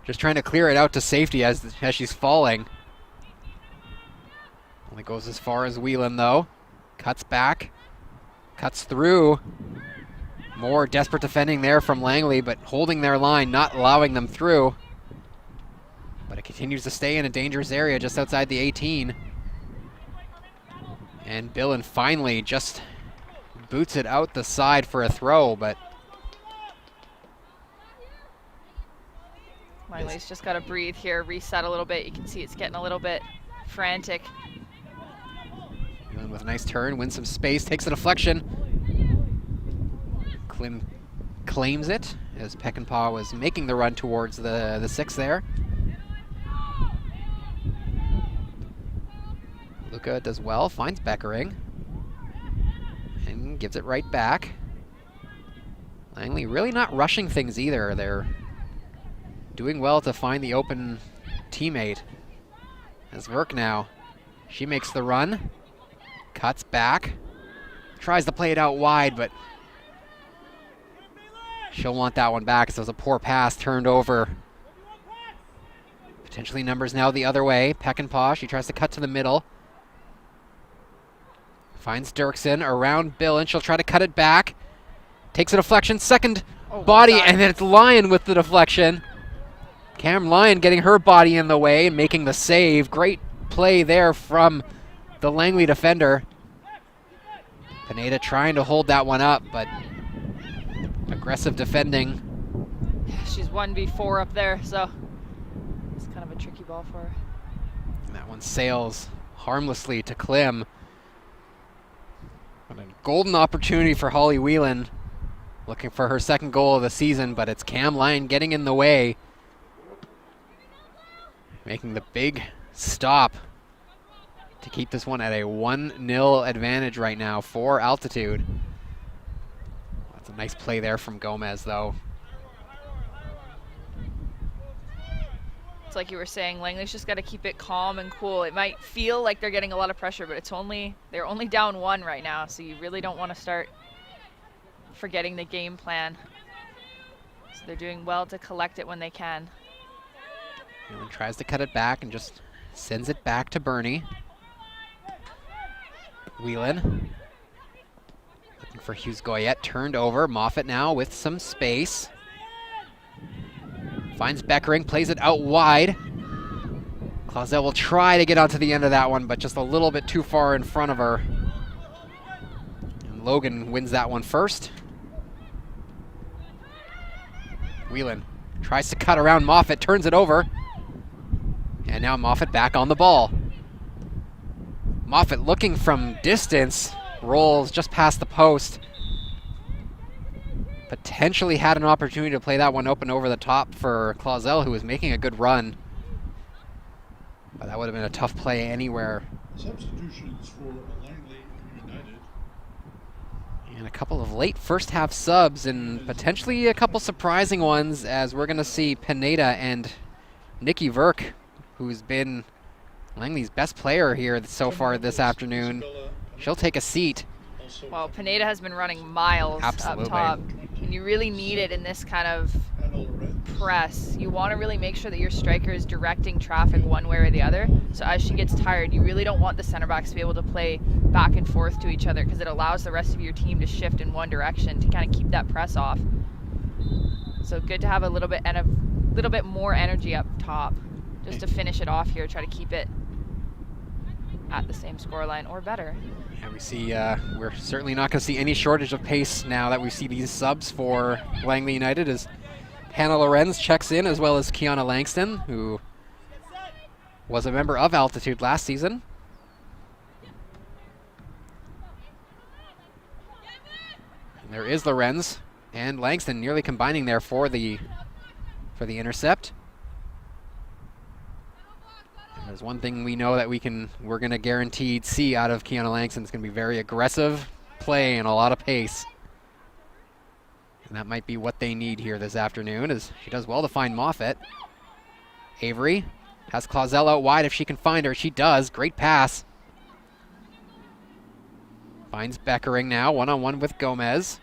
Just trying to clear it out to safety as she's falling. Only goes as far as Whelan though. Cuts back. Cuts through. More desperate defending there from Langley, but holding their line, not allowing them through. But it continues to stay in a dangerous area just outside the 18. And Billen finally just boots it out the side for a throw, but Langley's just got to breathe here, reset a little bit. You can see it's getting a little bit frantic. Billen with a nice turn, wins some space, takes a deflection. Klim claims it as Peckinpah was making the run towards the 6 there. Luca does well, finds Beckering, and gives it right back. Langley really not rushing things either. They're doing well to find the open teammate. As Verk now, she makes the run, cuts back, tries to play it out wide, but she'll want that one back, so it was a poor pass turned over. Potentially numbers now the other way. Peckinpah, she tries to cut to the middle. Finds Dirksen around Bill, and she'll try to cut it back. Takes a deflection, second body, and then it's Lyon with the deflection. Cam Lyon getting her body in the way and making the save. Great play there from the Langley defender. Pineda trying to hold that one up, but aggressive defending. Yeah, she's 1v4 up there, so it's kind of a tricky ball for her. And that one sails harmlessly to Klim. What a golden opportunity for Holly Whelan. Looking for her second goal of the season, but it's Cam Lyon getting in the way. Making the big stop to keep this one at a 1-0 advantage right now for Altitude. That's a nice play there from Gomez though. It's like you were saying, Langley's just got to keep it calm and cool. It might feel like they're getting a lot of pressure, but they're only down 1 right now, so you really don't want to start forgetting the game plan. So they're doing well to collect it when they can. Whelan tries to cut it back and just sends it back to Bernie. Whelan looking for Hughes Goyette, turned over. Moffat now with some space. Finds Beckering, plays it out wide. Clausel will try to get onto the end of that one, but just a little bit too far in front of her. And Logan wins that one first. Whelan Tries to cut around Moffat, turns it over. And now Moffat back on the ball. Moffat looking from distance, rolls just past the post. Potentially had an opportunity to play that one open over the top for Clausel, who was making a good run. But that would have been a tough play anywhere. Substitutions for Langley United. And a couple of late first half subs and potentially a couple surprising ones, as we're going to see Pineda and Nikki Verk, who's been Langley's best player here so far this afternoon. She'll take a seat. Well, Pineda has been running miles Absolutely. up top, and you really need it in this kind of press. You want to really make sure that your striker is directing traffic one way or the other. So as she gets tired, you really don't want the center backs to be able to play back and forth to each other, because it allows the rest of your team to shift in one direction to kind of keep that press off. So good to have a little bit more energy up top, just to finish it off here. Try to keep it at the same scoreline or better. Yeah, we see we're certainly not going to see any shortage of pace now that we see these subs for Langley United, as Hannah Lorenz checks in, as well as Kiana Langston, who was a member of Altitude last season. And there is Lorenz and Langston nearly combining there for the intercept. And there's one thing we know that we're going to guaranteed see out of Kiana Langston. It's going to be very aggressive play and a lot of pace. And that might be what they need here this afternoon, as she does well to find Moffat. Avery has Clausel out wide if she can find her. She does. Great pass. Finds Beckering now, one-on-one with Gomez.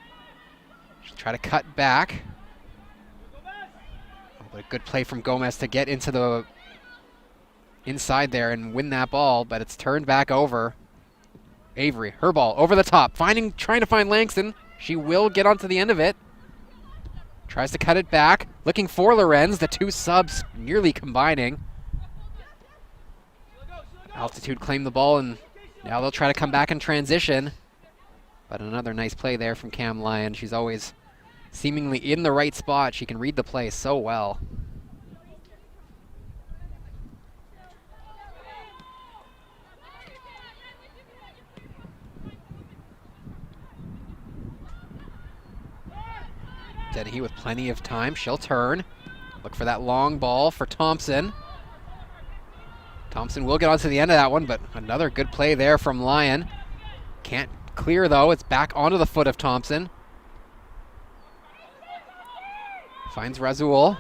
She'll try to cut back. Oh, but a good play from Gomez to get into the inside there and win that ball, but it's turned back over. Avery, her ball, over the top, trying to find Langston. She will get onto the end of it. Tries to cut it back, looking for Lorenz, the two subs nearly combining. Altitude claimed the ball, and now they'll try to come back in transition. But another nice play there from Cam Lyon. She's always seemingly in the right spot. She can read the play so well. Dennehy with plenty of time. She'll turn. Look for that long ball for Thompson. Thompson will get onto the end of that one, but another good play there from Lyon. Can't clear, though. It's back onto the foot of Thompson. Finds Razul.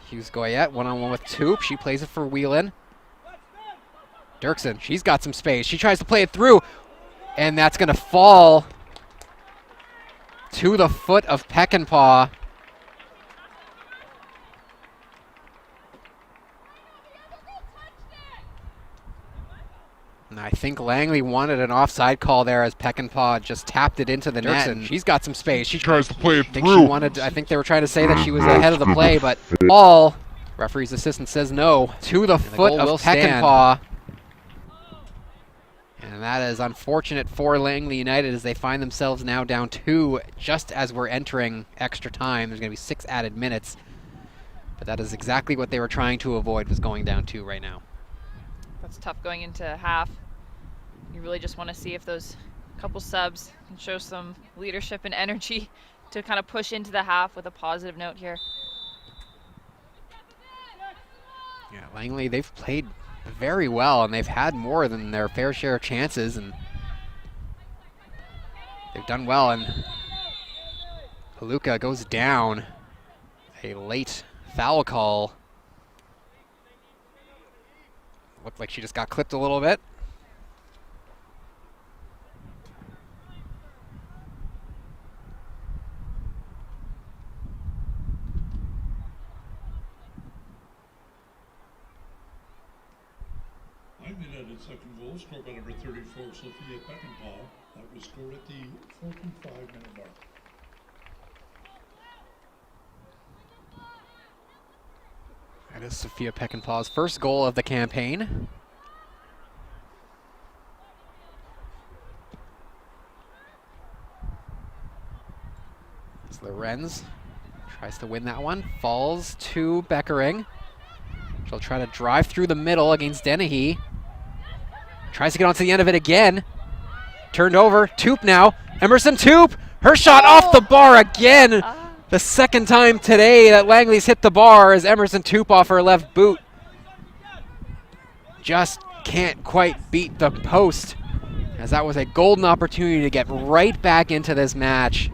Hughes Goyette, one-on-one with Toop. She plays it for Whelan. Dirksen, she's got some space. She tries to play it through, and that's going to fall to the foot of Peckinpah. And I think Langley wanted an offside call there, as Peckinpah just tapped it into the net. And she's got some space. She tries to play it I think through. I think they were trying to say that she was ahead of the play, but ball. Referee's assistant says no. To the foot of Peckinpah. And that is unfortunate for Langley United, as they find themselves now down 2 just as we're entering extra time. There's going to be 6 added minutes. But that is exactly what they were trying to avoid, was going down 2 right now. That's tough going into half. You really just want to see if those couple subs can show some leadership and energy to kind of push into the half with a positive note here. Yeah, Langley, they've played very well, and they've had more than their fair share of chances, and they've done well. And Haluka goes down. A late foul call. Looked like she just got clipped a little bit. Langley United's second goal, scored by number 34, Sophia Peckinpah. That was scored at the 45-minute mark. That is Sophia Peckinpah's first goal of the campaign. Krenz tries to win that one. Falls to Beckering. She'll try to drive through the middle against Dennehy. Tries to get onto the end of it again. Turned over. Toop now. Emerson Toop. Her shot off the bar again. The second time today that Langley's hit the bar is Emerson Toop off her left boot. Just can't quite beat the post, as that was a golden opportunity to get right back into this match.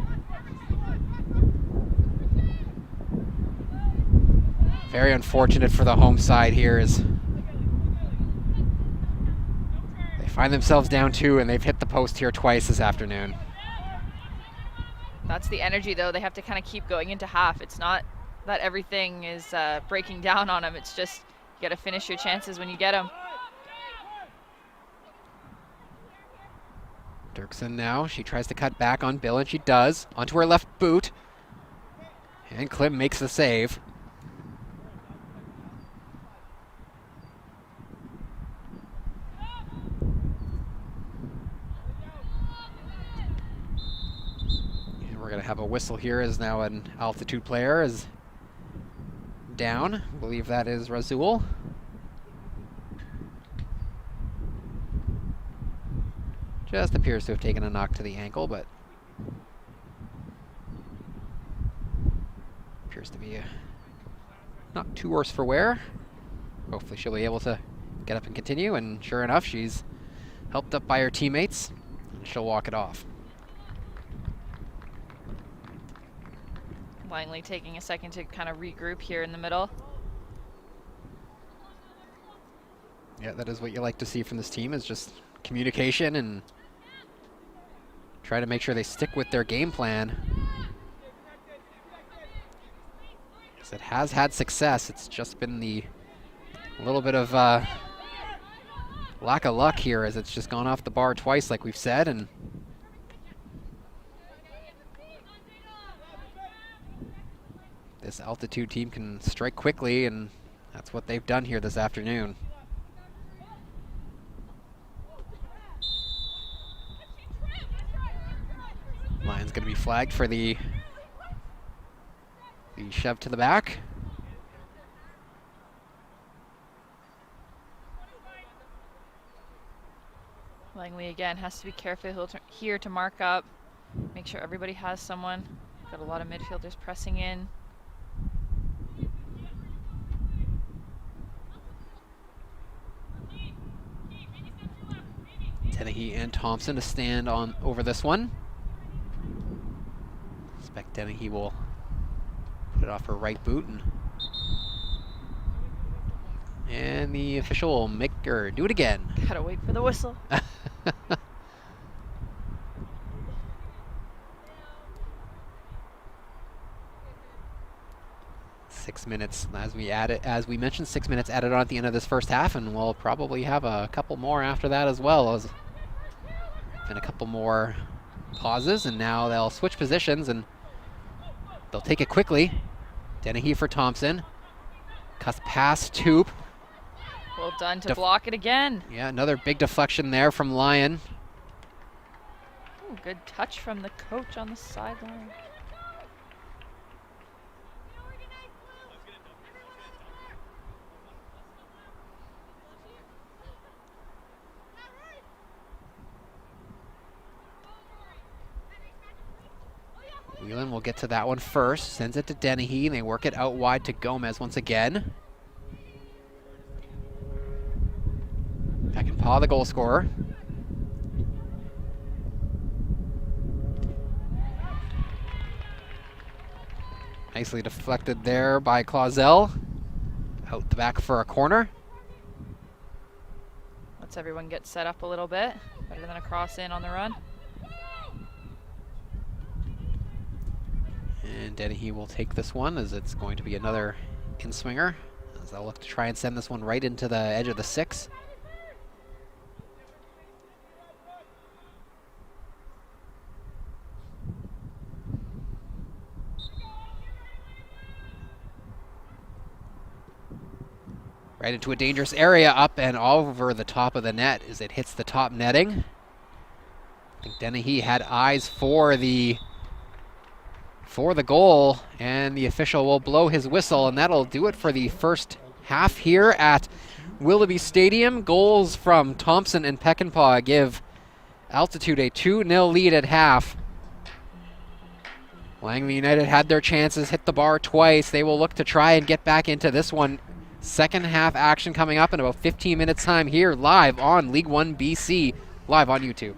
Very unfortunate for the home side here as they find themselves down 2 and they've hit the post here twice this afternoon. That's the energy, though. They have to kind of keep going into half. It's not that everything is breaking down on them. It's just you got to finish your chances when you get them. Dirksen now, she tries to cut back on Bill, and she does. Onto her left boot. And Klim makes the save. And we're going to have a whistle here as now an altitude player is down. I believe that is Razul. Just appears to have taken a knock to the ankle, but appears to be not too worse for wear. Hopefully she'll be able to get up and continue, and sure enough, she's helped up by her teammates, and she'll walk it off. Langley taking a second to kind of regroup here in the middle. Yeah, that is what you like to see from this team, is just communication and try to make sure they stick with their game plan. Because it has had success. It's just been a little bit of lack of luck here, as it's just gone off the bar twice, like we've said, and this altitude team can strike quickly, and that's what they've done here this afternoon. Line's going to be flagged for the shove to the back. Langley again has to be careful here to mark up, make sure everybody has someone. Got a lot of midfielders pressing in. Dennehy and Thompson to stand on over this one. Expect Dennehy will put it off her right boot, and the official will make her do it again. Gotta wait for the whistle. 6 minutes, as we mentioned, 6 minutes added on at the end of this first half, and we'll probably have a couple more after that as well. And a couple more pauses, and now they'll switch positions and they'll take it quickly. Dennehy for Thompson. Cuts past Toop. Well done to block it again. Yeah, another big deflection there from Lyon. Ooh, good touch from the coach on the sideline. Whelan will get to that one first. Sends it to Dennehy. They work it out wide to Gomez once again. Peckinpah, the goal scorer. Nicely deflected there by Clausel. Out the back for a corner. Lets everyone get set up a little bit. Better than a cross in on the run. And Dennehy will take this one, as it's going to be another in-swinger, as they'll look to try and send this one right into the edge of the 6. Right into a dangerous area, up and over the top of the net as it hits the top netting. I think Dennehy had eyes for the for the goal, and the official will blow his whistle, and that'll do it for the first half here at Willoughby Stadium. Goals from Thompson and Peckinpah give Altitude a 2-0 lead at half. Langley United had their chances, hit the bar twice. They will look to try and get back into this one. Second half action coming up in about 15 minutes time here live on League 1 BC, live on YouTube.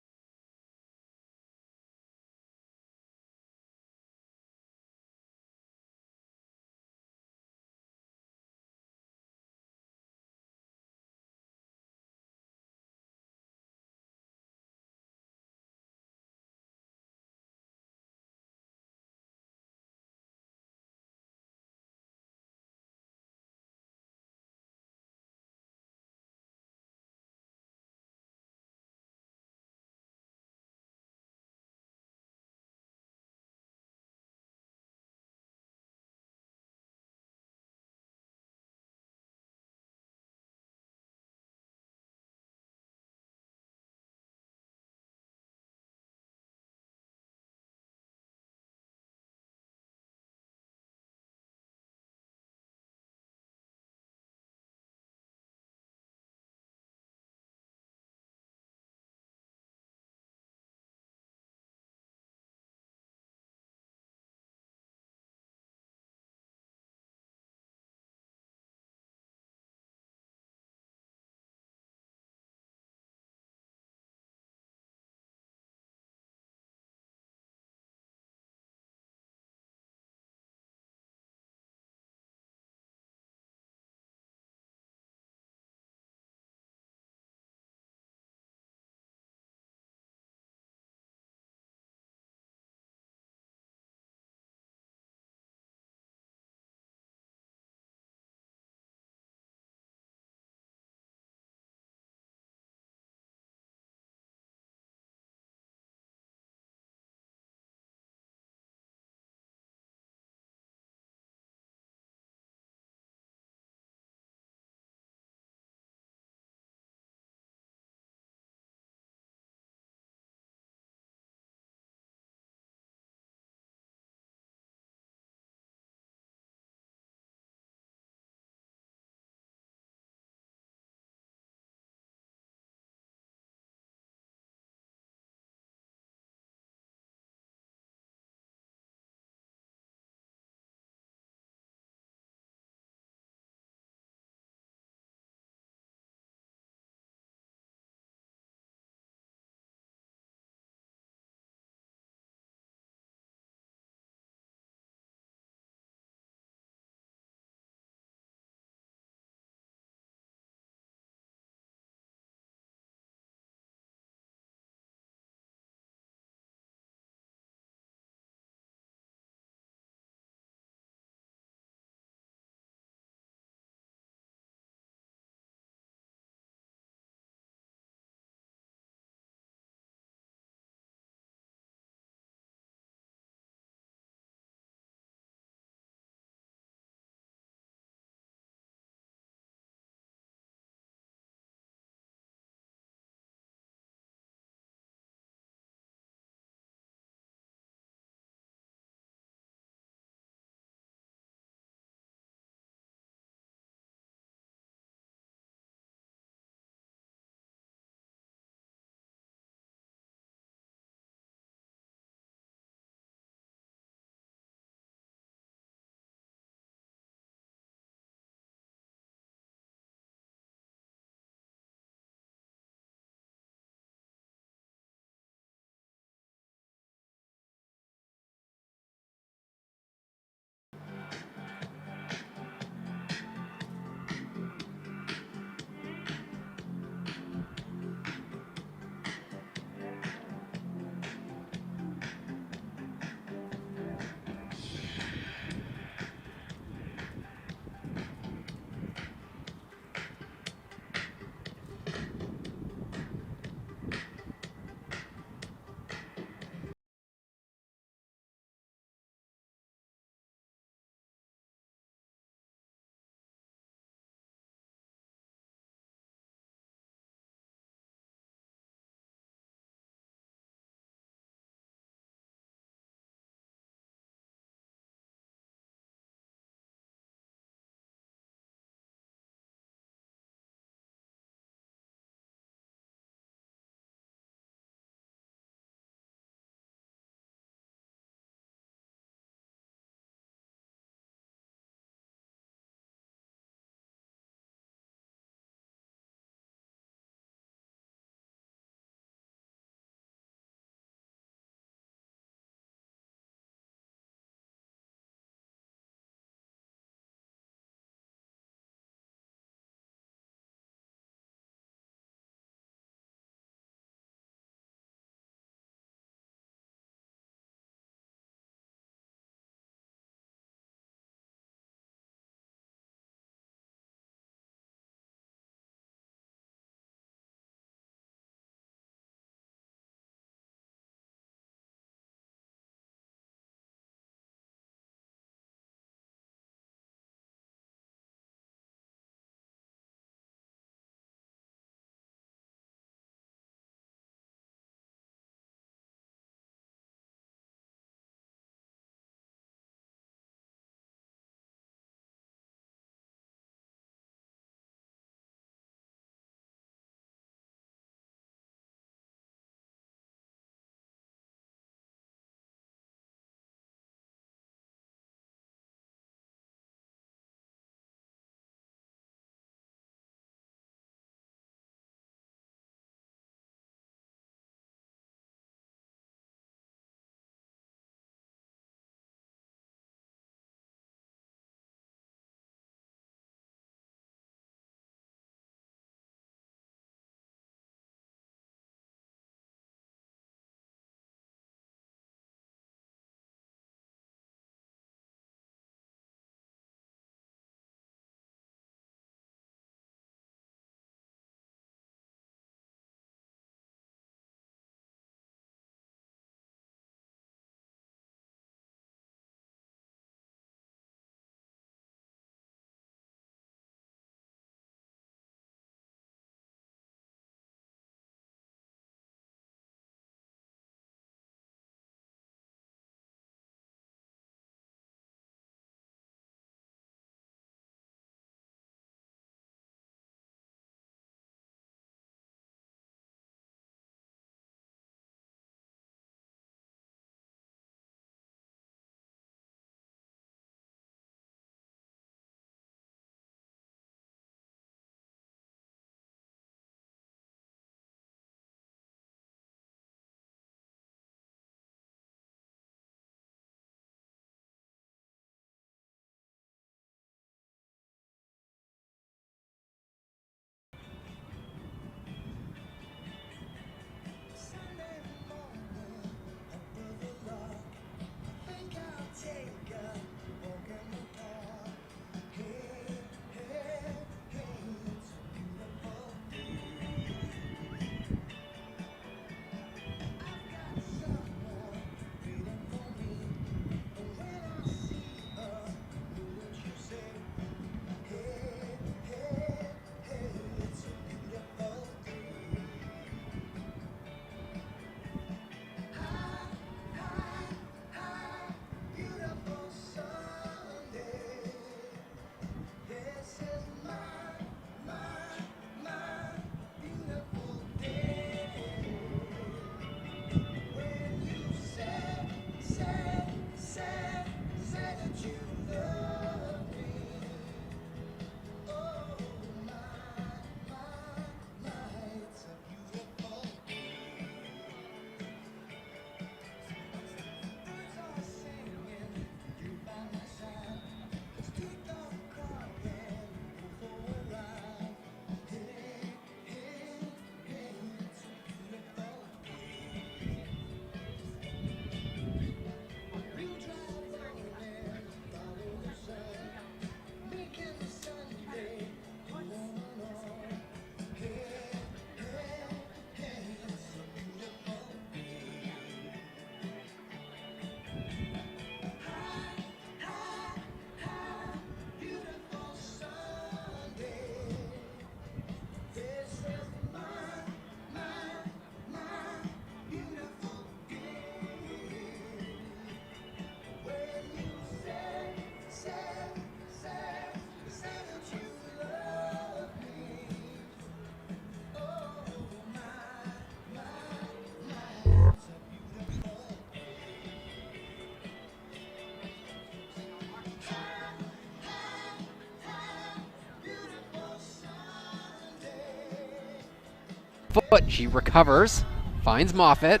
foot. She recovers, finds Moffat.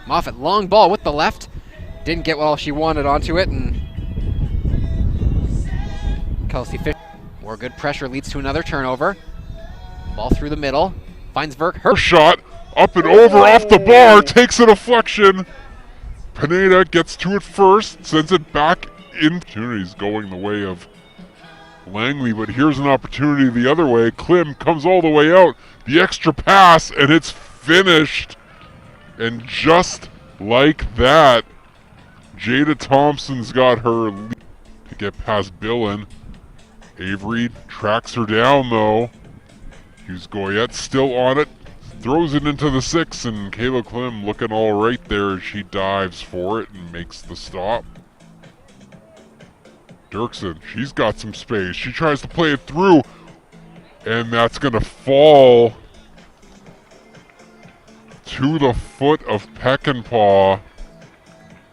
Moffat, long ball with the left. Didn't get all she wanted onto it, and Kelsey Fisher. More good pressure leads to another turnover. Ball through the middle. Finds Verk. Her Shot up and over off the bar, takes a deflection. Pineda gets to it first, sends it back in. Opportunities going the way of Langley, but here's an opportunity the other way. Klim comes all the way out. The extra pass, and it's finished. And just like that, Jada Thompson's got her lead to get past Billen. Avery tracks her down though. Hughes Goyette still on it. Throws it into the 6, and Kayla Klim looking all right there as she dives for it and makes the stop. Dirksen, she's got some space. She tries to play it through, and that's going to fall to the foot of Peckinpah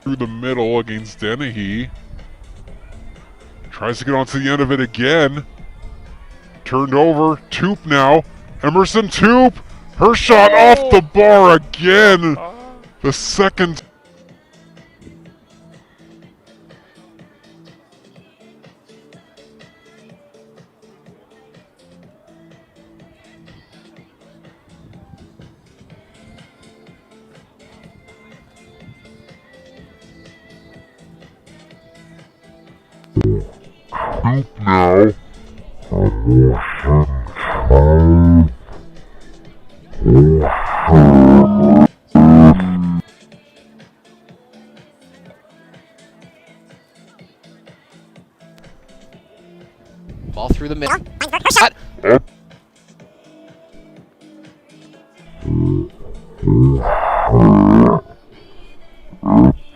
through the middle against Dennehy. Tries to get onto the end of it again. Turned over. Toop now. Emerson Toop. Her shot off the bar again. The second. Toop now. ball through the middle.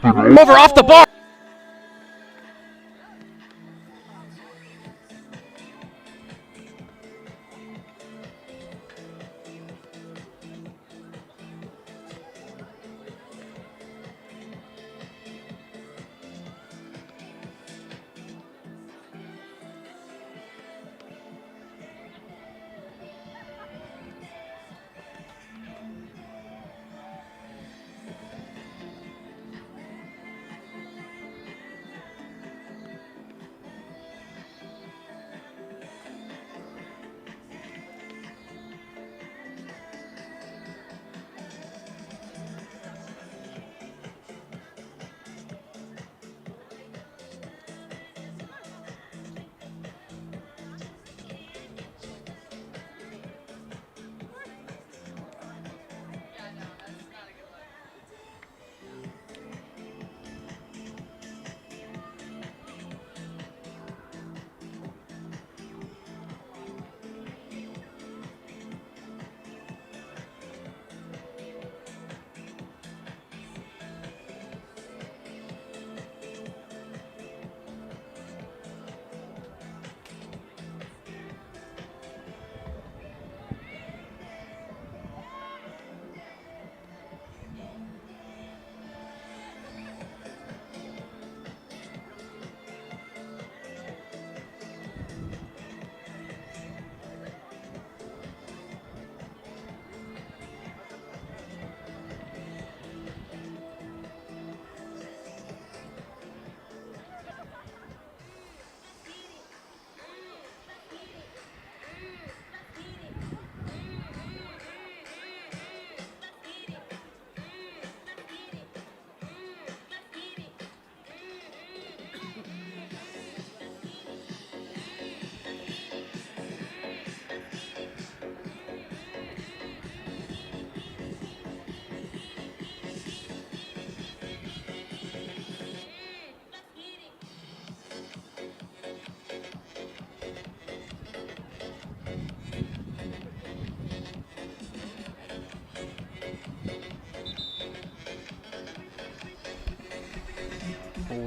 Over off the bar.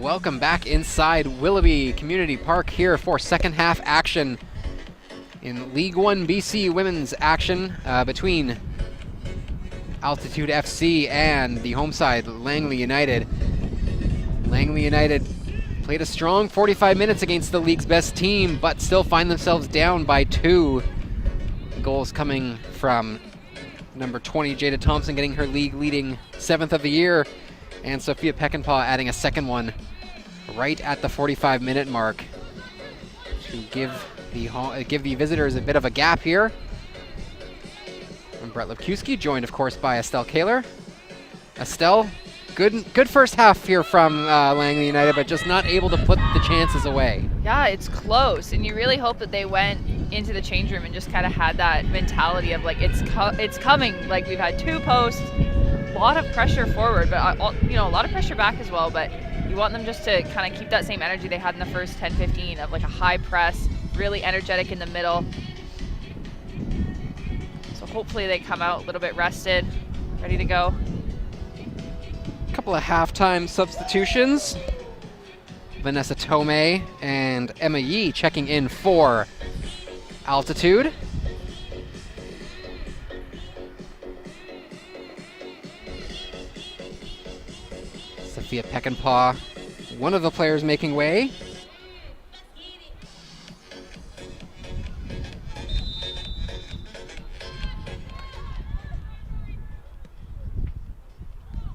Welcome back inside Willoughby Community Park here for second half action in L1BC women's action between Altitude FC and the home side, Langley United. Langley United played a strong 45 minutes against the league's best team, but still find themselves down by 2. Goals coming from Number 20, Jada Thompson, getting her league-leading 7th of the year. And Sophia Peckinpah adding a second one right at the 45-minute mark to give the visitors a bit of a gap here. And Brett Lipkowski, joined, of course, by Estelle Kaler. Estelle, good first half here from Langley United, but just not able to put the chances away. Yeah, it's close, and you really hope that they went into the change room and just kind of had that mentality of like it's coming. Like, we've had 2 posts, a lot of pressure forward, but a lot of pressure back as well. But you want them just to kind of keep that same energy they had in the first 10-15 of like a high press, really energetic in the middle. So hopefully they come out a little bit rested, ready to go. Couple of halftime substitutions. Vanessa Tomei and Emma Yee checking in for Altitude. Sophia Peckinpah, one of the players making way.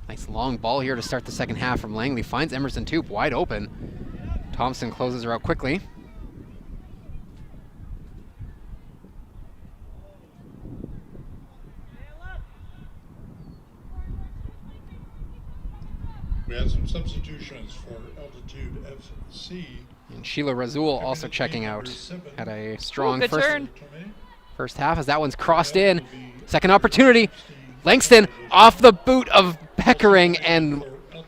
Nice long ball here to start the second half from Langley. Finds Emerson Toop wide open. Thompson closes her out quickly. We had some substitutions for Altitude FC. And Sheila Razul also checking out. Had a strong first half as that one's crossed in. Second opportunity. Langston off the boot of Beckering and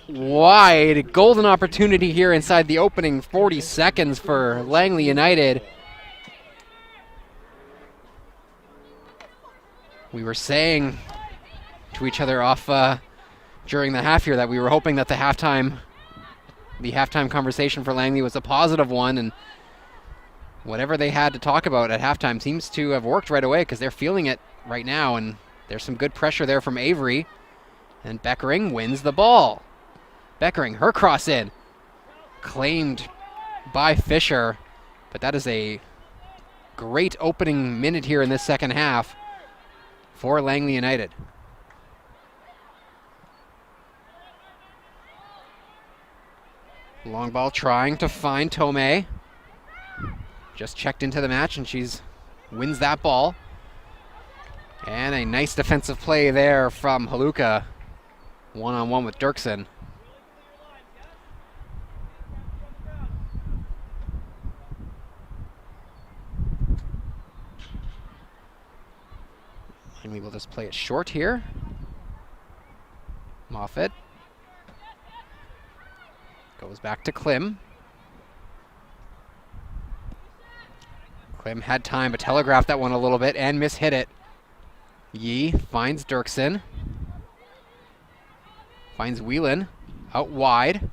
wide. Golden opportunity here inside the opening 40 seconds for Langley United. We were saying to each other off during the half here that we were hoping that the halftime conversation for Langley was a positive one, and whatever they had to talk about at halftime seems to have worked right away because they're feeling it right now, and there's some good pressure there from Avery, and Beckering wins the ball. Beckering, her cross in, claimed by Fisher, but that is a great opening minute here in this second half for Langley United. Long ball trying to find Tomei. Just checked into the match and she's wins that ball. And a nice defensive play there from Haluka. One-on-one with Dirksen. Langley will just play it short here. Moffat. Goes back to Klim. Klim had time to telegraph that one a little bit and mishit it. Yee finds Dirksen. Finds Whelan out wide.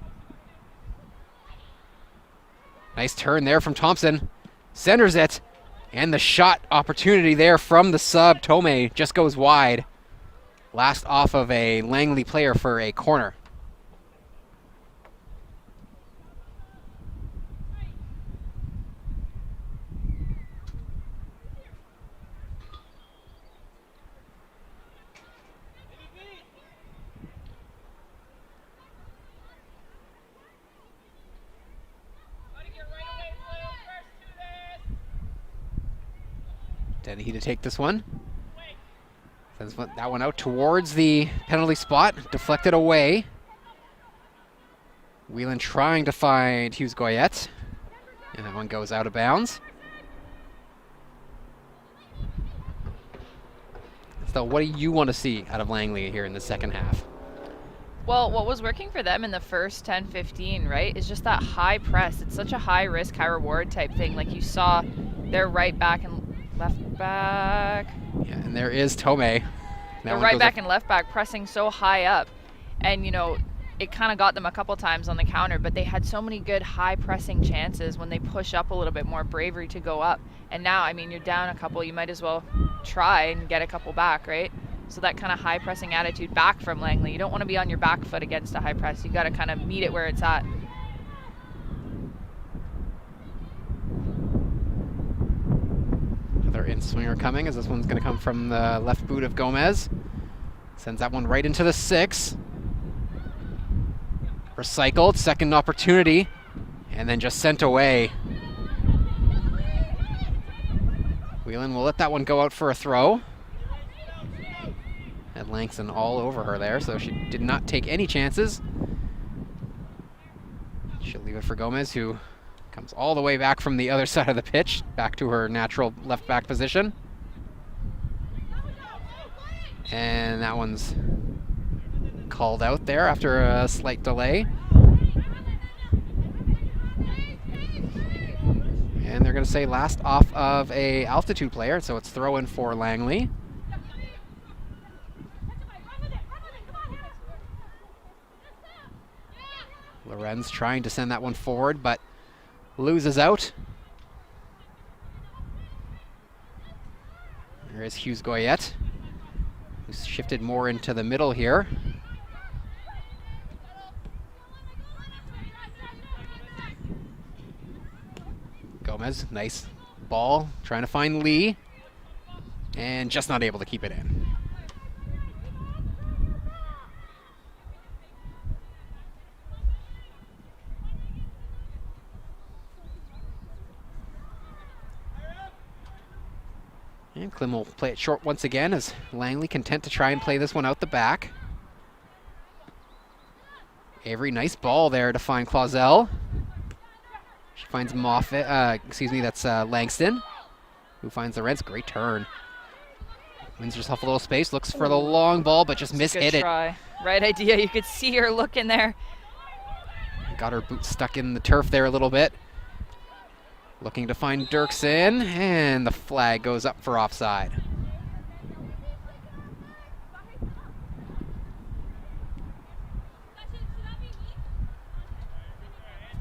Nice turn there from Thompson. Centers it. And the shot opportunity there from the sub. Tomei just goes wide. Last off of a Langley player for a corner. Dennehy to take this one. Sends that one out towards the penalty spot. Deflected away. Whelan trying to find Hughes Goyette. And that one goes out of bounds. So what do you want to see out of Langley here in the second half? Well, what was working for them in the first 10-15, right, is just that high press. It's such a high risk, high reward type thing. Like you saw their right back and left back. Yeah, and there is Tomei. Their right back and left back pressing so high up. And, you know, it kind of got them a couple times on the counter, but they had so many good high pressing chances when they push up a little bit more, bravery to go up. And now, I mean, you're down a couple, you might as well try and get a couple back, right? So that kind of high pressing attitude back from Langley. You don't want to be on your back foot against a high press. You got to kind of meet it where it's at. Another in-swinger coming, as this one's going to come from the left boot of Gomez. Sends that one right into the 6. Recycled, second opportunity, and then just sent away. Whelan will let that one go out for a throw. Had Langston all over her there, so she did not take any chances. She'll leave it for Gomez, who comes all the way back from the other side of the pitch, back to her natural left back position. And that one's called out there after a slight delay. And they're going to say last off of a altitude player, so it's throw in for Langley. Lorenz trying to send that one forward, but loses out. There is Hughes Goyette, who's shifted more into the middle here. Gomez, nice ball, trying to find Lee, and just not able to keep it in. And Klim will play it short once again, as Langley content to try and play this one out the back. Avery, nice ball there to find Clausel. She finds Moffat, that's Langston, who finds the Reds. Great turn. Wins herself a little space, looks for the long ball, but just mishit it. Try. Right idea, you could see her looking there. Got her boot stuck in the turf there a little bit. Looking to find Dirksen, and the flag goes up for offside.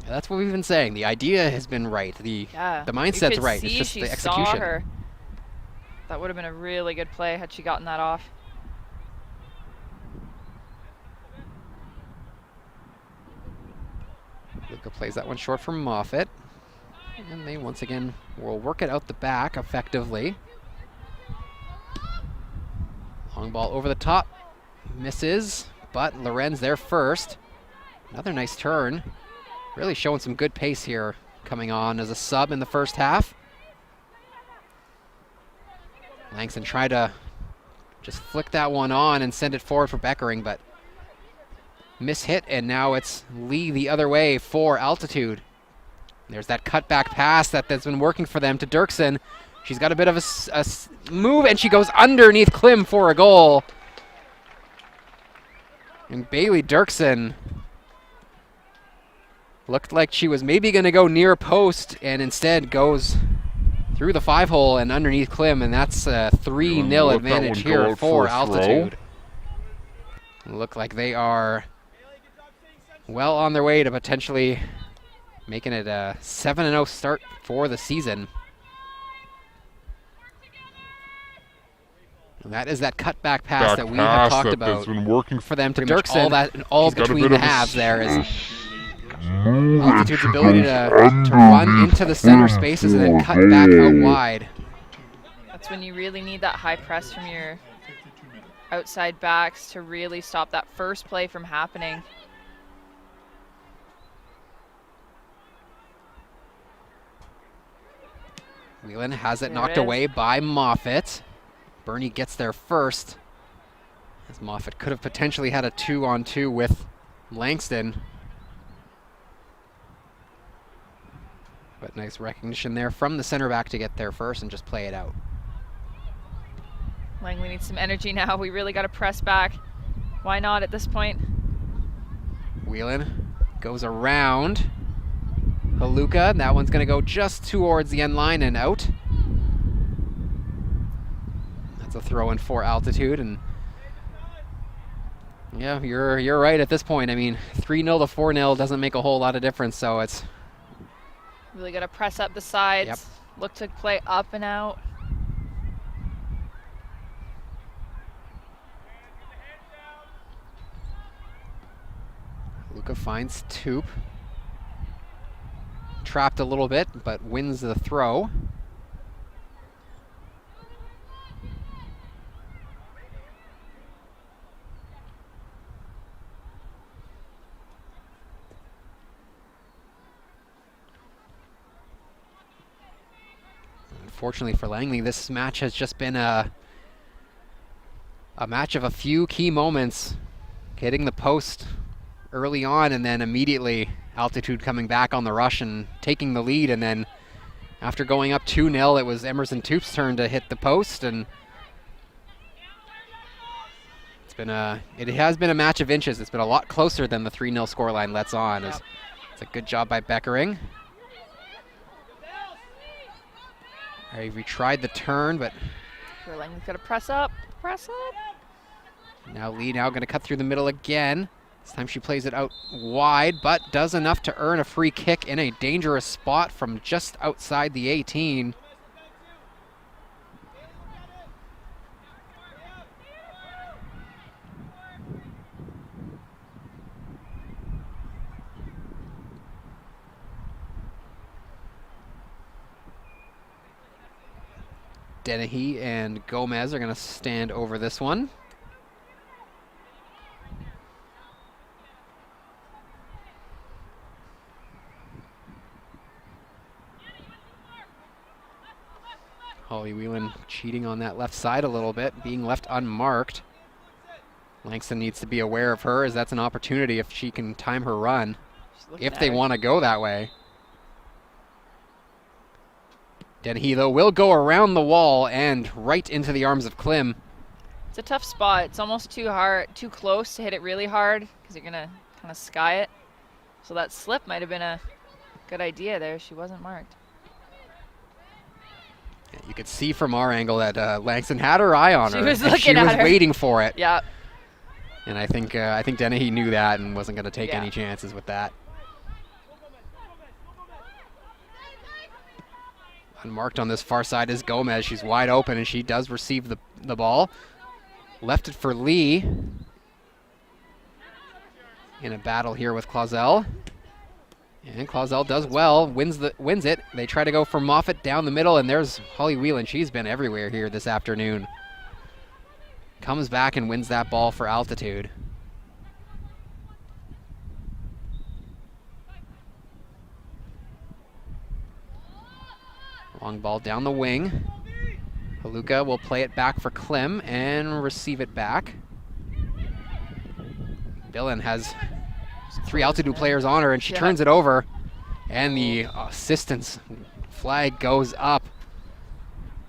That's what we've been saying. The idea has been right. The mindset's right. It's just the execution. Saw her. That would have been a really good play had she gotten that off. Luca plays that one short for Moffat. And they once again will work it out the back effectively. Long ball over the top. Misses, but Lorenz there first. Another nice turn. Really showing some good pace here, coming on as a sub in the first half. Langston tried to just flick that one on and send it forward for Beckering, but mishit, and now it's Lee the other way for Altitude. There's that cutback pass that's been working for them to Dirksen. She's got a bit of a move, and she goes underneath Klim for a goal. And Bailey Dirksen looked like she was maybe going to go near post, and instead goes through the 5-hole and underneath Klim, and that's a 3-0 advantage here for Altitude. Look like they are well on their way to potentially making it a 7-0 start for the season. And that is that cutback pass that we have talked about been working for them to Dirksen. All between the halves there is Altitude's ability to run into the center spaces and then cut back out wide. That's when you really need that high press from your outside backs to really stop that first play from happening. Whelan has it knocked away by Moffat. Bernie gets there first, as Moffat could have potentially had a 2-on-2 with Langston. But nice recognition there from the center back to get there first and just play it out. Langley needs some energy now. We really got to press back. Why not at this point? Whelan goes around Haluka. That one's going to go just towards the end line and out. That's a throw in for Altitude, and yeah, you're right at this point. I mean, 3-0 to 4-0 doesn't make a whole lot of difference, so it's really got to press up the sides. Yep. Look to play up and out. Luca finds Toop. Trapped a little bit, but wins the throw. Unfortunately for Langley, this match has just been a match of a few key moments, hitting the post early on and then immediately Altitude coming back on the rush and taking the lead, and then after going up 2-0, it was Emerson Toop's turn to hit the post, and it has been a match of inches. It's been a lot closer than the 3-0 scoreline lets on. Yep. It's a good job by Beckering. He retried the turn, but Langley's got to press up. now Lee going to cut through the middle again. This time she plays it out wide, but does enough to earn a free kick in a dangerous spot from just outside the 18. Dennehy and Gomez are going to stand over this one. Holly Whelan cheating on that left side a little bit, being left unmarked. Langston needs to be aware of her, as that's an opportunity if she can time her run, if they want to go that way. Dennehy, though, will go around the wall and right into the arms of Klim. It's a tough spot. It's almost too close to hit it really hard because you're going to kind of sky it. So that slip might have been a good idea there. She wasn't marked. Yeah, you could see from our angle that Langston had her eye on her. She was looking at her. She was waiting for it. Yeah. And I think Dennehy knew that and wasn't going to take any chances with that. Unmarked on this far side is Gomez. She's wide open, and she does receive the ball. Left it for Lee. In a battle here with Clausel. And Clausel does well, wins it. They try to go for Moffat down the middle, and there's Holly Whelan. She's been everywhere here this afternoon. Comes back and wins that ball for Altitude. Long ball down the wing. Haluka will play it back for Klim and receive it back. Billen has 3 Altitude players on her, and she turns it over. And the assistance flag goes up.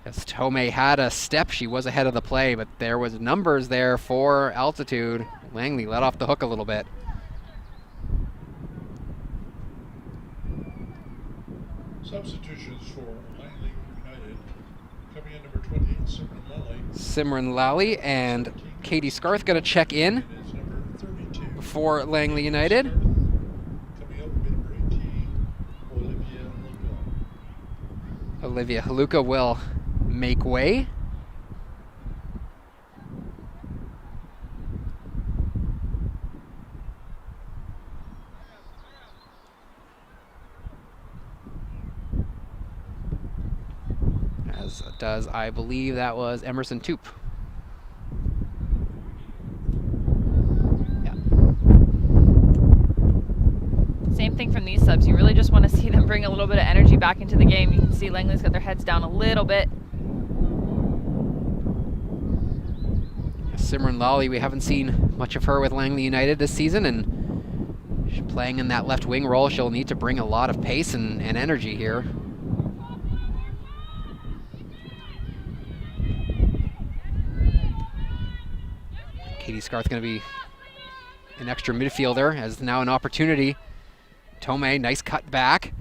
As Tomei had a step, she was ahead of the play, but there was numbers there for Altitude. Langley let off the hook a little bit. Substitutions for Langley United. Coming in number 28, Simran Lally. Simran Lally and Katie Scarth going to check in It's number 32. for Langley United. Coming up, number 18, Olivia Haluka will make way. As does, I believe that was Emerson Toop. Yeah. Same thing from these subs. You really just want to see them bring a little bit of energy back into the game. You can see Langley's got their heads down a little bit. Simran Lally, we haven't seen much of her with Langley United this season, and she's playing in that left wing role. She'll need to bring a lot of pace and energy here. Katie Scarth going to be an extra midfielder, as now an opportunity. Tomei, nice cut back.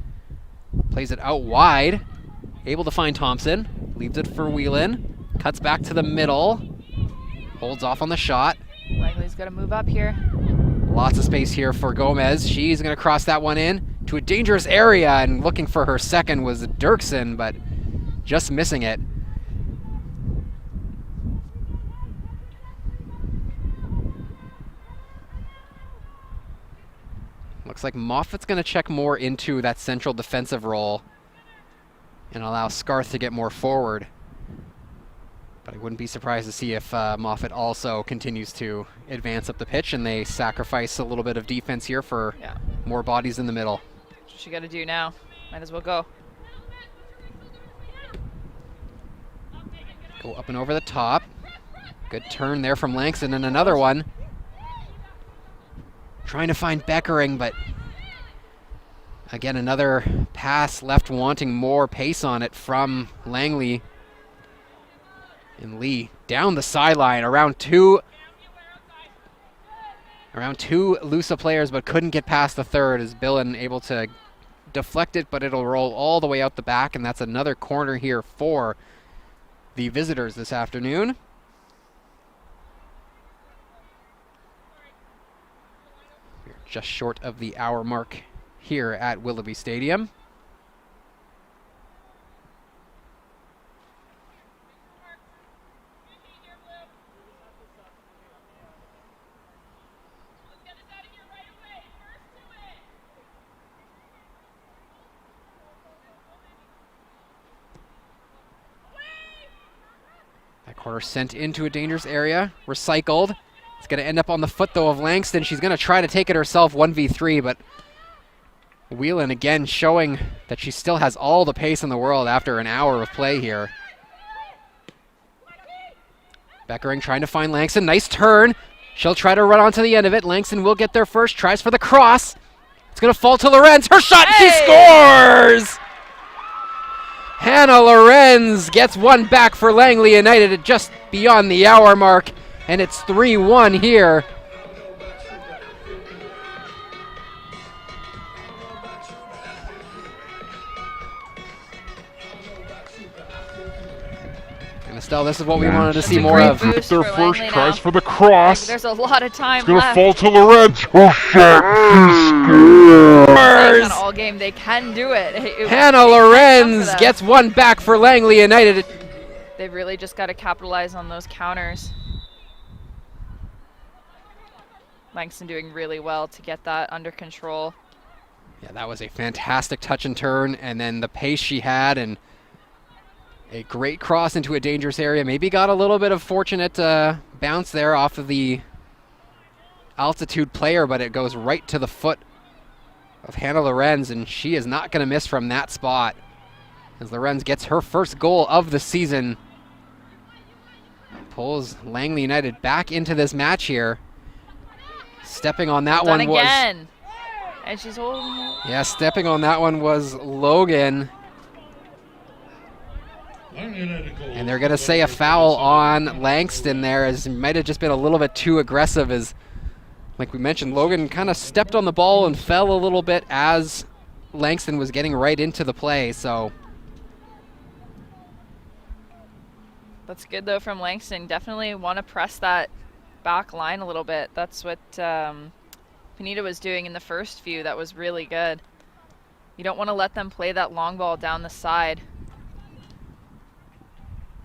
Plays it out wide. Able to find Thompson. Leaves it for Whelan. Cuts back to the middle. Holds off on the shot. Langley's got to move up here. Lots of space here for Gomez. She's going to cross that one in to a dangerous area, and looking for her second was Dirksen, but just missing it. Looks like Moffat's going to check more into that central defensive role and allow Scarth to get more forward. But I wouldn't be surprised to see if Moffat also continues to advance up the pitch and they sacrifice a little bit of defense here for more bodies in the middle. That's what you got to do now. Might as well go. Go up and over the top. Good turn there from Langston, and another one. Trying to find Beckering, but again, another pass left wanting more pace on it from Langley. And Lee down the sideline, around two Lusa players, but couldn't get past the third, as Billen able to deflect it, but it'll roll all the way out the back, and that's another corner here for the visitors this afternoon. We're just short of the hour mark here at Willoughby Stadium. That corner sent into a dangerous area, recycled. It's going to end up on the foot, though, of Langston. She's going to try to take it herself, 1v3, but Whelan again showing that she still has all the pace in the world after an hour of play here. Beckering trying to find Langston. Nice turn. She'll try to run onto the end of it. Langston will get there first. Tries for the cross. It's going to fall to Lorenz. Her shot, She scores! Hannah Lorenz gets one back for Langley United at just beyond the hour mark, and it's 3-1 here. And Estelle, this is what we wanted to see more of. Their first tries for the cross. There's a lot of time It's going to left. fall to Lorenz. Oh, shit. On all game, they can do it. Hannah Lorenz gets one back for Langley United. They've really just got to capitalize on those counters. Langston doing really well to get that under control. Yeah, that was a fantastic touch and turn, and then the pace she had, and a great cross into a dangerous area. Maybe got a little bit of fortunate bounce there off of the altitude player, but it goes right to the foot of Hannah Lorenz, and she is not going to miss from that spot as Lorenz gets her first goal of the season. Pulls Langley United back into this match here. Stepping on that one was... again. And she's holding it. Yeah, stepping on that one was Logan. And they're going to say a foul on Langston there, as it might have just been a little bit too aggressive, as, like we mentioned, Logan kind of stepped on the ball and fell a little bit as Langston was getting right into the play, so. That's good, though, from Langston. Definitely want to press that back line a little bit. That's what Panita was doing in the first few. That was really good. You don't want to let them play that long ball down the side.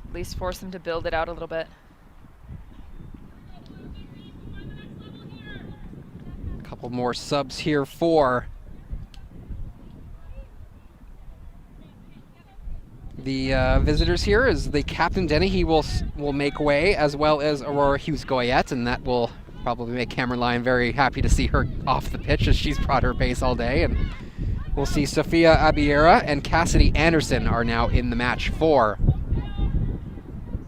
At least force them to build it out a little bit. A couple more subs here for the visitors here, as the captain Denny, he will make way, as well as Aurora Hughes-Goyette, and that will probably make Cameron Lyon very happy to see her off the pitch, as she's brought her pace all day. And we'll see Sophia Abiera and Cassidy Anderson are now in the match for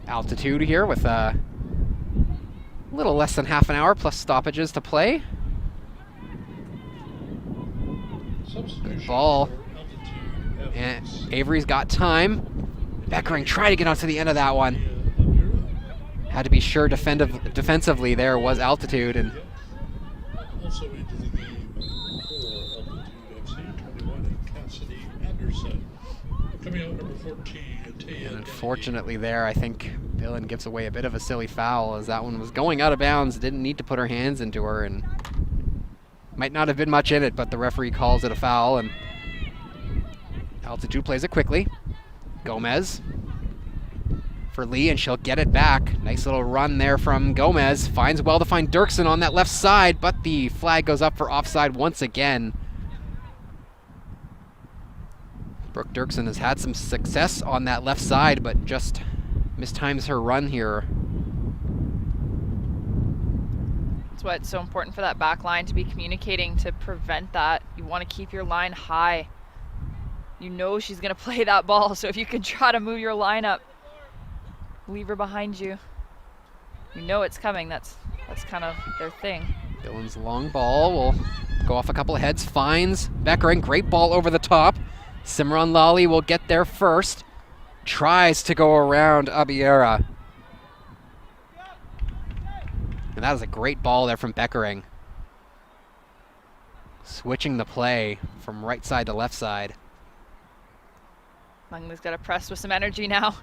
Altitude here, with a little less than half an hour plus stoppages to play. Good ball. And Avery's got time. Beckering trying to get onto the end of that one. Had to be sure defensively there was Altitude. And also into the game for Altitude FC, 21, Cassidy Anderson. Coming out number 14, Taya. And unfortunately there, I think Billen gives away a bit of a silly foul, as that one was going out of bounds. Didn't need to put her hands into her, and might not have been much in it, but the referee calls it a foul, and Altitude plays it quickly. Gomez for Lee, and she'll get it back. Nice little run there from Gomez. Finds well to find Dirksen on that left side, but the flag goes up for offside once again. Brooke Dirksen has had some success on that left side, but just mistimes her run here. That's why it's so important for that back line to be communicating to prevent that. You want to keep your line high. You know she's going to play that ball, so if you can try to move your line up lever behind you. You know it's coming. That's kind of their thing. Dillon's long ball will go off a couple of heads, finds Beckering, great ball over the top. Simran Lally will get there first, tries to go around Abiera. And that is a great ball there from Beckering. Switching the play from right side to left side. Langley's got to press with some energy now.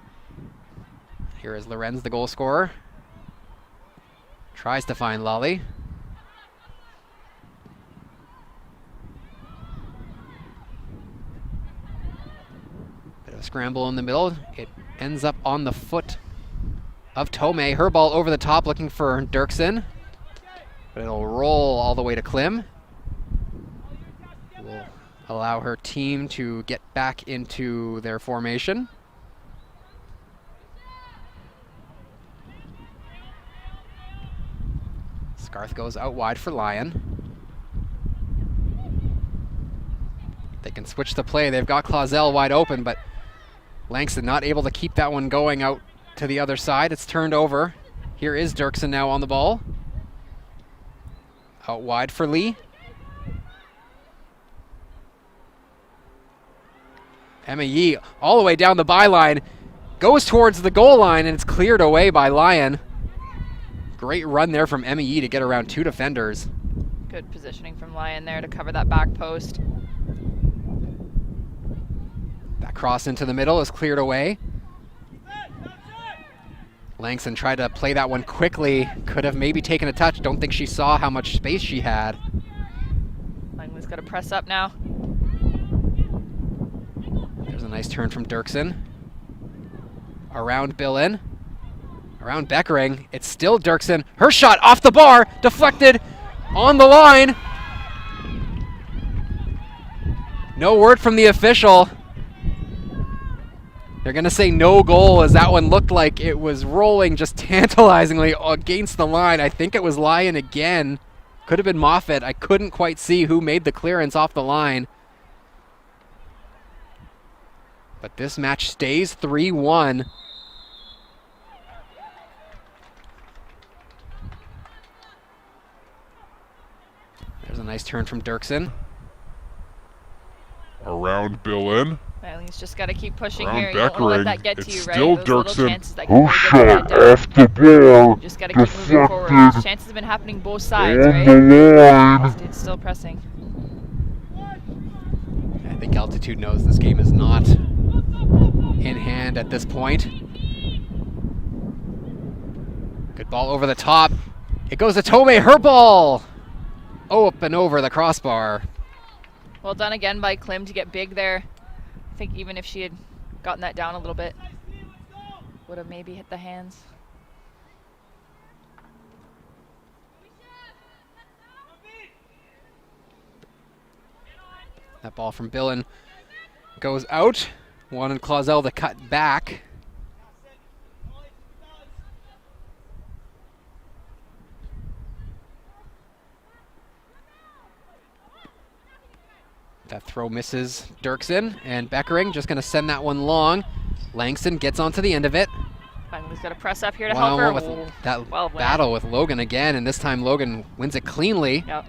Here is Lorenz, the goal scorer. Tries to find Lally. Bit of a scramble in the middle. It ends up on the foot of Tomei. Her ball over the top looking for Dirksen. But it'll roll all the way to Klim. Will allow her team to get back into their formation. Scarth goes out wide for Lyon. They can switch the play. They've got Clausel wide open, but Langston not able to keep that one going out to the other side. It's turned over. Here is Dirksen now on the ball. Out wide for Lee. Emma Yee all the way down the byline. Goes towards the goal line, and it's cleared away by Lyon. Great run there from Emma Yee to get around two defenders. Good positioning from Lyon there to cover that back post. That cross into the middle is cleared away. Langston tried to play that one quickly. Could have maybe taken a touch. Don't think she saw how much space she had. Langley's got to press up now. There's a nice turn from Dirksen. Around Billin. Around Beckering. It's still Dirksen. Her shot off the bar. Deflected on the line. No word from the official. They're going to say no goal, as that one looked like it was rolling just tantalizingly against the line. I think it was Lyon again. Could have been Moffat. I couldn't quite see who made the clearance off the line. But this match stays 3-1. There's a nice turn from Dirksen. Around Billin. Langley's just got to keep pushing Around here. You don't want to let that get to It's you, right? still Those little Dirksen. chances that can Her really get shot you off the bar. just got to keep moving forward. Deflected Chances have been happening both sides, on right? the line. It's still pressing. I think Altitude knows this game is not in hand at this point. Good ball over the top. It goes to Tomei. Her ball! Up and over the crossbar. Well done again by Klim to get big there. I think even if she had gotten that down a little bit, would have maybe hit the hands. That ball from Billin goes out. Wanted Clausel to cut back. That throw misses Dirksen, and Beckering just going to send that one long. Langston gets onto the end of it. Langley's got to press up here to help her. With that well went. battle with Logan again, and this time Logan wins it cleanly. Yep.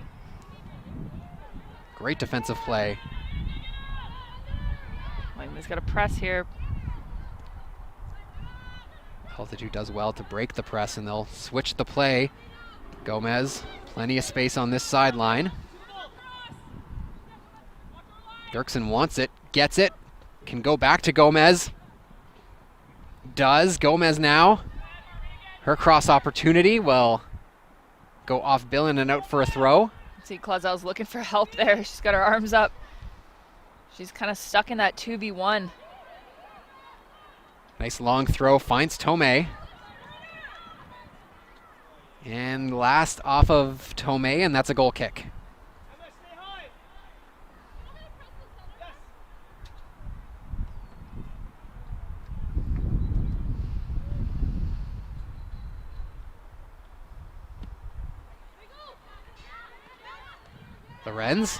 Great defensive play. Langley's got to press here. Altitude does well to break the press, and they'll switch the play. Gomez, plenty of space on this sideline. Dirksen wants it, gets it, can go back to Gomez. Does. Gomez now. Her cross opportunity will go off Billin and out for a throw. See, Clausel's looking for help there. She's got her arms up. She's kind of stuck in that 2v1. Nice long throw, finds Tomei. And last off of Tomei, and that's a goal kick. Lorenz,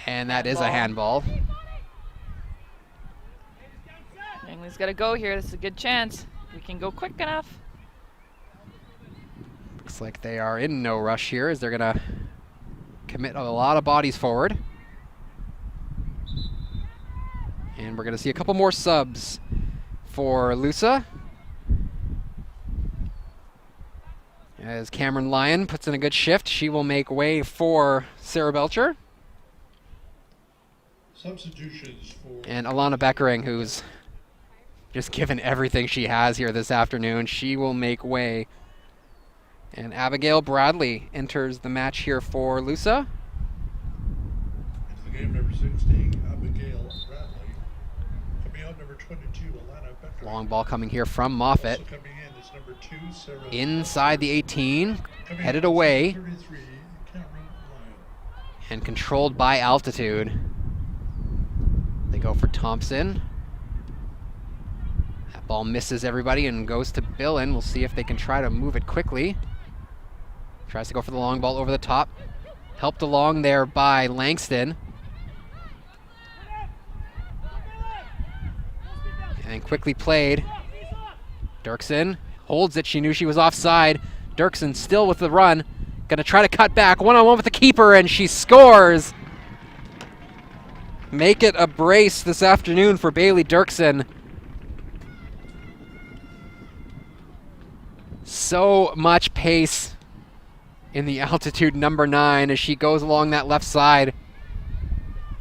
and that is a handball. Langley's got to go here. This is a good chance. we can go quick enough. Looks like they are in no rush here as they're going to commit a lot of bodies forward. And we're going to see a couple more subs for Lusa. As Cameron Lyon puts in a good shift, she will make way for Sarah Belcher. Substitutions for... And Alana Beckering, who's just given everything she has here this afternoon, she will make way. And Abigail Bradley enters the match here for Lusa. Into the game, number 16, Abigail Bradley. Coming out, number 22, Alana Becker. Long ball coming here from Moffat. Also coming in is number 2, Sarah. Inside the 18, Coming headed out, away, 33, Cameron Lyon. and controlled by Altitude. They go for Thompson. That ball misses everybody and goes to Billen. We'll see if they can try to move it quickly. Tries to go for the long ball over the top. Helped along there by Langston. And quickly played. Dirksen holds it. She knew she was offside. Dirksen still with the run. Gonna try to cut back. One-on-one with the keeper, and she scores. Make it a brace this afternoon for Bailey Dirksen. So much pace in the Altitude number 9 as she goes along that left side.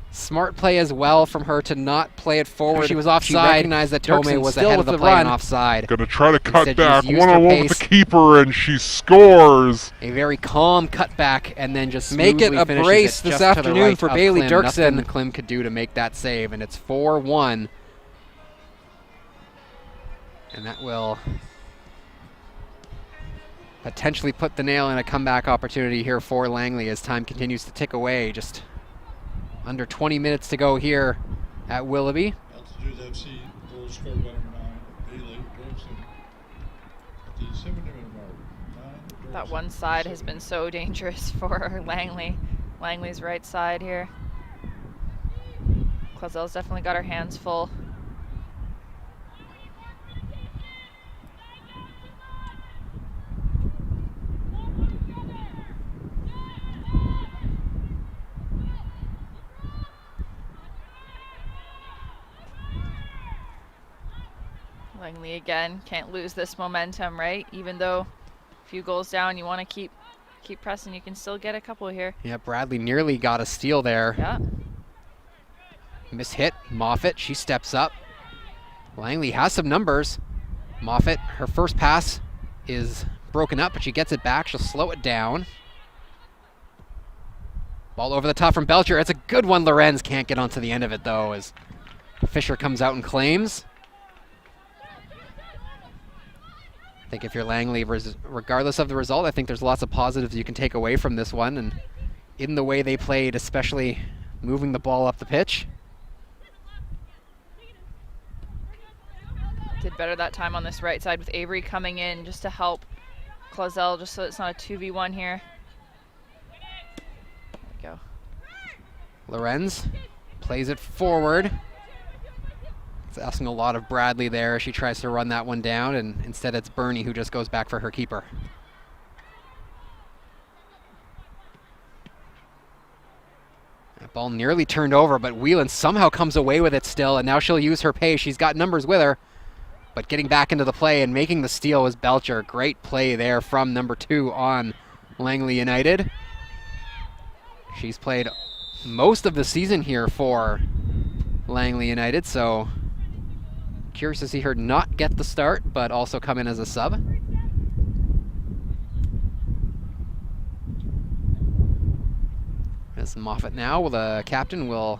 Smart play as well from her to not play it forward. She was offside. She recognized that Tomei was ahead of the play and offside. Gonna try to cut Instead, back. she's used her One-on-one with pace. the keeper, and she scores. A very calm cutback, and then just Make it smoothly a finishes brace it this just to the afternoon right for of Bailey Klim. Dirksen. Nothing Klim could do to make that save, and it's 4-1. And that will potentially put the nail in a comeback opportunity here for Langley as time continues to tick away. Just under 20 minutes to go here at Willoughby. Altitude FC goal scored by number 9, Bailey Dirksen. At the 7-minute mark. That one side has been so dangerous for Langley. Langley's right side here. Clausel's definitely got her hands full. Langley again, can't lose this momentum, right? Even though a few goals down, you want to keep pressing. You can still get a couple here. Yeah, Bradley nearly got a steal there. Yeah. Mishit, Moffat, she steps up. Langley has some numbers. Moffat, her first pass is broken up, but she gets it back. She'll slow it down. Ball over the top from Belcher. It's a good one. Lorenz can't get onto the end of it, though, as Fisher comes out and claims. I think if you're Langley, regardless of the result, I think there's lots of positives you can take away from this one, and in the way they played, especially moving the ball up the pitch. Did better that time on this right side with Avery coming in just to help Clausel, just so it's not a 2v1 here. There we go. Lorenz plays it forward. It's asking a lot of Bradley there. She tries to run that one down, and instead it's Bernie who just goes back for her keeper. That ball nearly turned over, but Whelan somehow comes away with it still, and now she'll use her pace. She's got numbers with her, but getting back into the play and making the steal was Belcher. Great play there from number 2 on Langley United. She's played most of the season here for Langley United, so curious to see her not get the start, but also come in as a sub. As Moffat now, the captain, will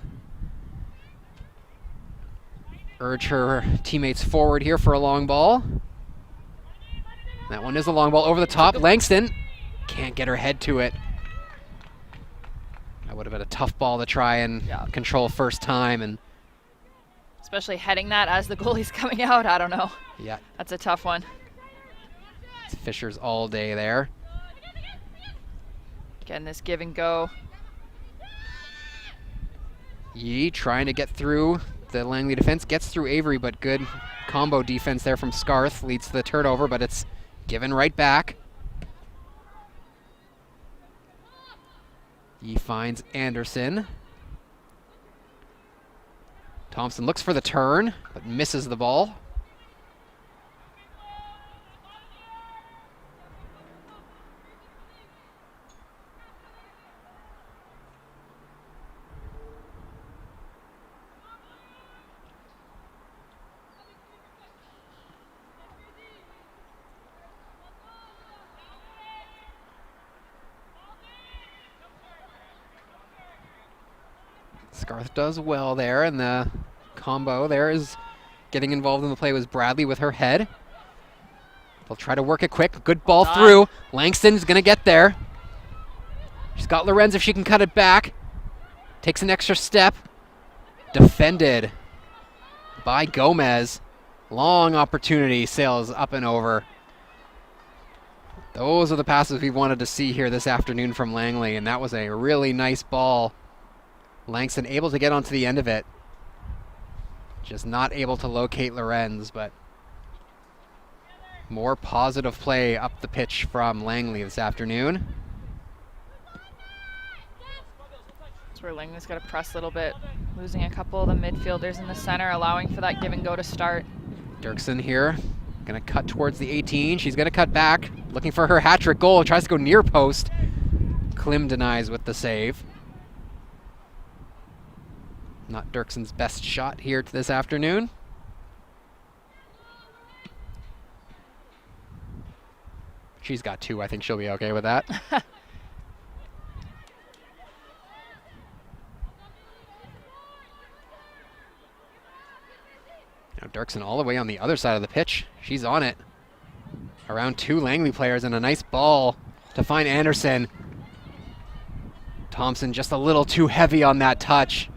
urge her teammates forward here for a long ball. That one is a long ball over the top. Langston can't get her head to it. That would have been a tough ball to try and control first time, and Especially heading that as the goalie's coming out, I don't know. yeah, That's a tough one. it's Fisher's all day there. Again, this give and go. Yee trying to get through the Langley defense, gets through Avery, but good combo defense there from Scarth leads to the turnover, but it's given right back. He finds Anderson. Thompson looks for the turn, but misses the ball. Scarth does well there, and the combo there is getting involved in the play was Bradley with her head. They'll try to work it quick. Good ball through. Langston's going to get there. She's got Lorenz if she can cut it back. Takes an extra step. Defended by Gomez. Long opportunity. Sails up and over. Those are the passes we wanted to see here this afternoon from Langley, and that was a really nice ball. Langston able to get onto the end of it. Just not able to locate Lorenz, but more positive play up the pitch from Langley this afternoon. That's where Langley's got to press a little bit, losing a couple of the midfielders in the center, allowing for that give and go to start. Dirksen here, gonna cut towards the 18. She's gonna cut back, looking for her hat-trick goal. Tries to go near post. Klim denies with the save. Not Dirksen's best shot here this afternoon. She's got 2. I think she'll be okay with that. Now Dirksen all the way on the other side of the pitch. She's on it. Around 2 Langley players and a nice ball to find Anderson. Thompson just a little too heavy on that touch.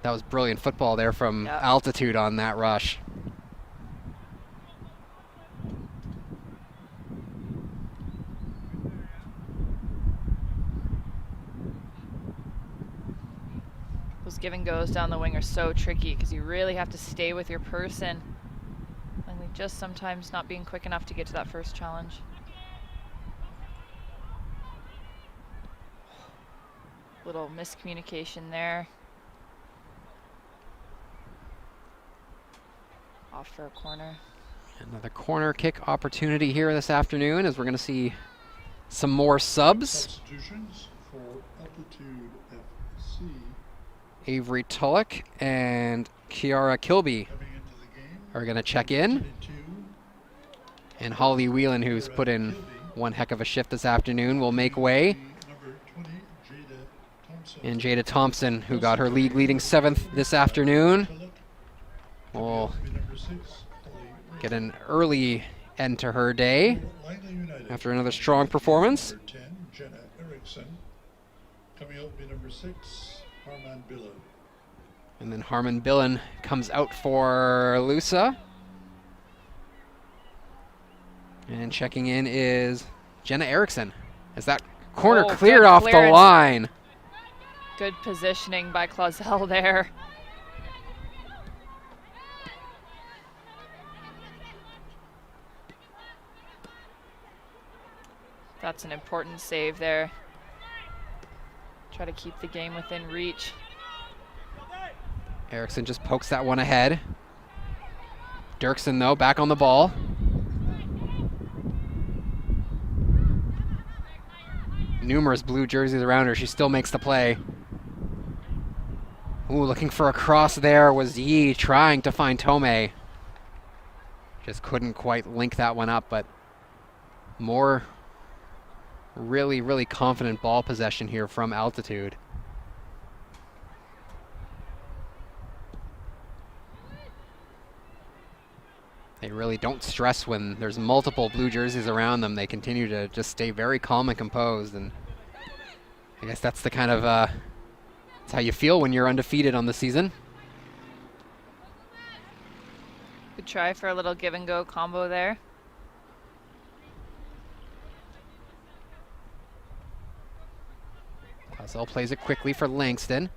That was brilliant football there from Altitude on that rush. Those give and goes down the wing are so tricky because you really have to stay with your person. And we just sometimes not being quick enough to get to that first challenge. Little miscommunication there. Off for a corner. Another corner kick opportunity here this afternoon as we're going to see some more subs. Substitutions for Altitude FC. Avery Tulloch and Kiara Kilby Coming into the game. are going to check in. 22, And Holly Whelan, who's put in one heck of a shift this afternoon, will make way. number 20, Jada Thompson. And Jada Thompson, who got her league leading 7th this afternoon, will Number 6, get an early end to her day Langley United. after another strong performance. Number 10, Jenna Erickson. Coming out will be number 6, Harman Billen. And then Harmon Billen comes out for Lusa. And checking in is Jenna Erickson. As that corner cleared good off the clearance. line. Good positioning by Clausel there. That's an important save there. Try to keep the game within reach. Erickson just pokes that one ahead. Dirksen, though, back on the ball. Numerous blue jerseys around her. She still makes the play. Ooh, looking for a cross there was Yi trying to find Tomei. Just couldn't quite link that one up, but more really, really confident ball possession here from Altitude. They really don't stress when there's multiple blue jerseys around them. They continue to just stay very calm and composed, and I guess that's the kind of that's how you feel when you're undefeated on the season. Good try for a little give and go combo there. Puzzle plays it quickly for Langston.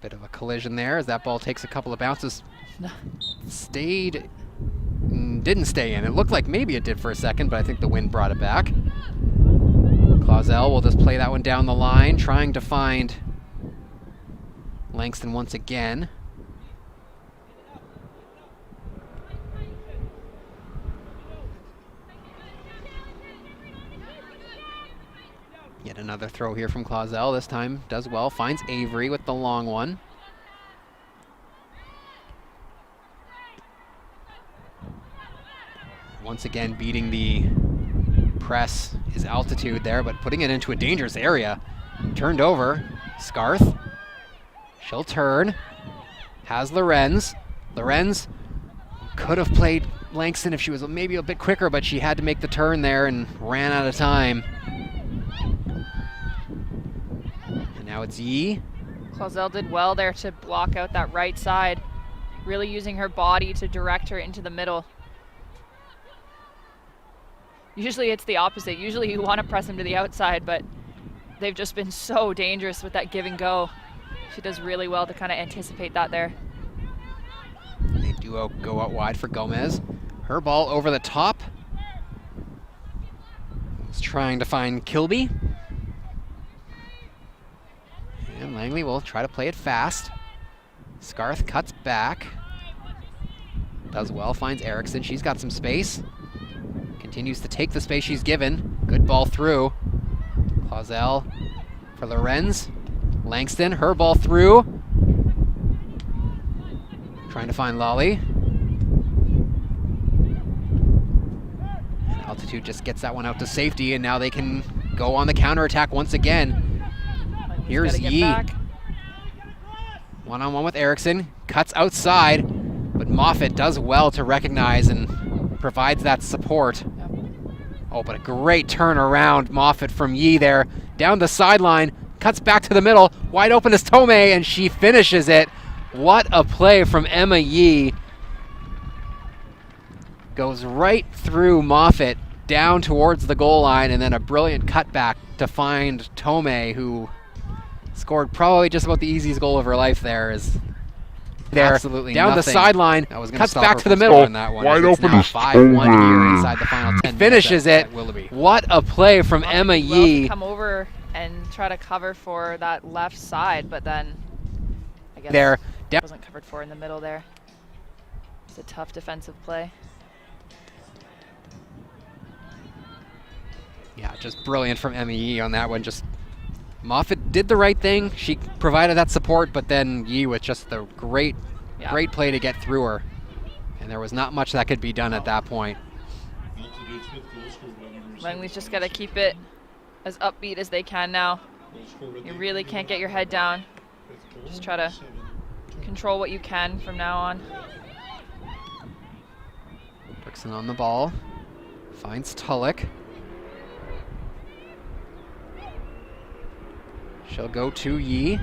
Bit of a collision there as that ball takes a couple of bounces. Didn't stay in. It looked like maybe it did for a second, but I think the wind brought it back. Clausel will just play that one down the line, trying to find Langston once again. Yet another throw here from Clausel. This time does well, finds Avery with the long one. Once again beating the press, his altitude there, but putting it into a dangerous area. Turned over, Scarth. She'll turn, has Lorenz. Lorenz could have played Langston if she was maybe a bit quicker, but she had to make the turn there and ran out of time. And now it's Yi. Clausel did well there to block out that right side, really using her body to direct her into the middle. Usually it's the opposite. Usually you want to press them to the outside, but they've just been so dangerous with that give and go. She does really well to kind of anticipate that there. They do go out wide for Gomez. Her ball over the top. He's trying to find Kilby. And Langley will try to play it fast. Scarth cuts back. Does well, finds Erickson. She's got some space. Continues to take the space she's given. Good ball through. Clausel for Lorenz. Langston, her ball through. Trying to find Lolly. And Altitude just gets that one out to safety, and now they can go on the counterattack once again. Here's Yi. One-on-one with Erickson. Cuts outside, but Moffitt does well to recognize and provides that support. Oh, but a great turnaround, Moffitt from Yi there. Down the sideline, cuts back to the middle. Wide open is Tomei, and she finishes it. What a play from Emma Yi. Goes right through Moffitt, down towards the goal line, and then a brilliant cutback to find Tomei, who scored probably just about the easiest goal of her life there. Absolutely down nothing. The sideline, cuts back to the middle. In that one. Wide open is 5-1 here inside the final 10 finishes it. Willoughby. What a play from Emma Yi. Come over and try to cover for that left side, but then I guess there wasn't covered for in the middle there. It's a tough defensive play. Yeah, just brilliant from Emma Yi on that one. Just Moffitt did the right thing. She provided that support, but then Yi with just the great play to get through her. And there was not much that could be done at that point. Langley's just got to keep it as upbeat as they can now. You really can't get your head down. Just try to control what you can from now on. Dixon on the ball. Finds Tulloch. She'll go to Yi.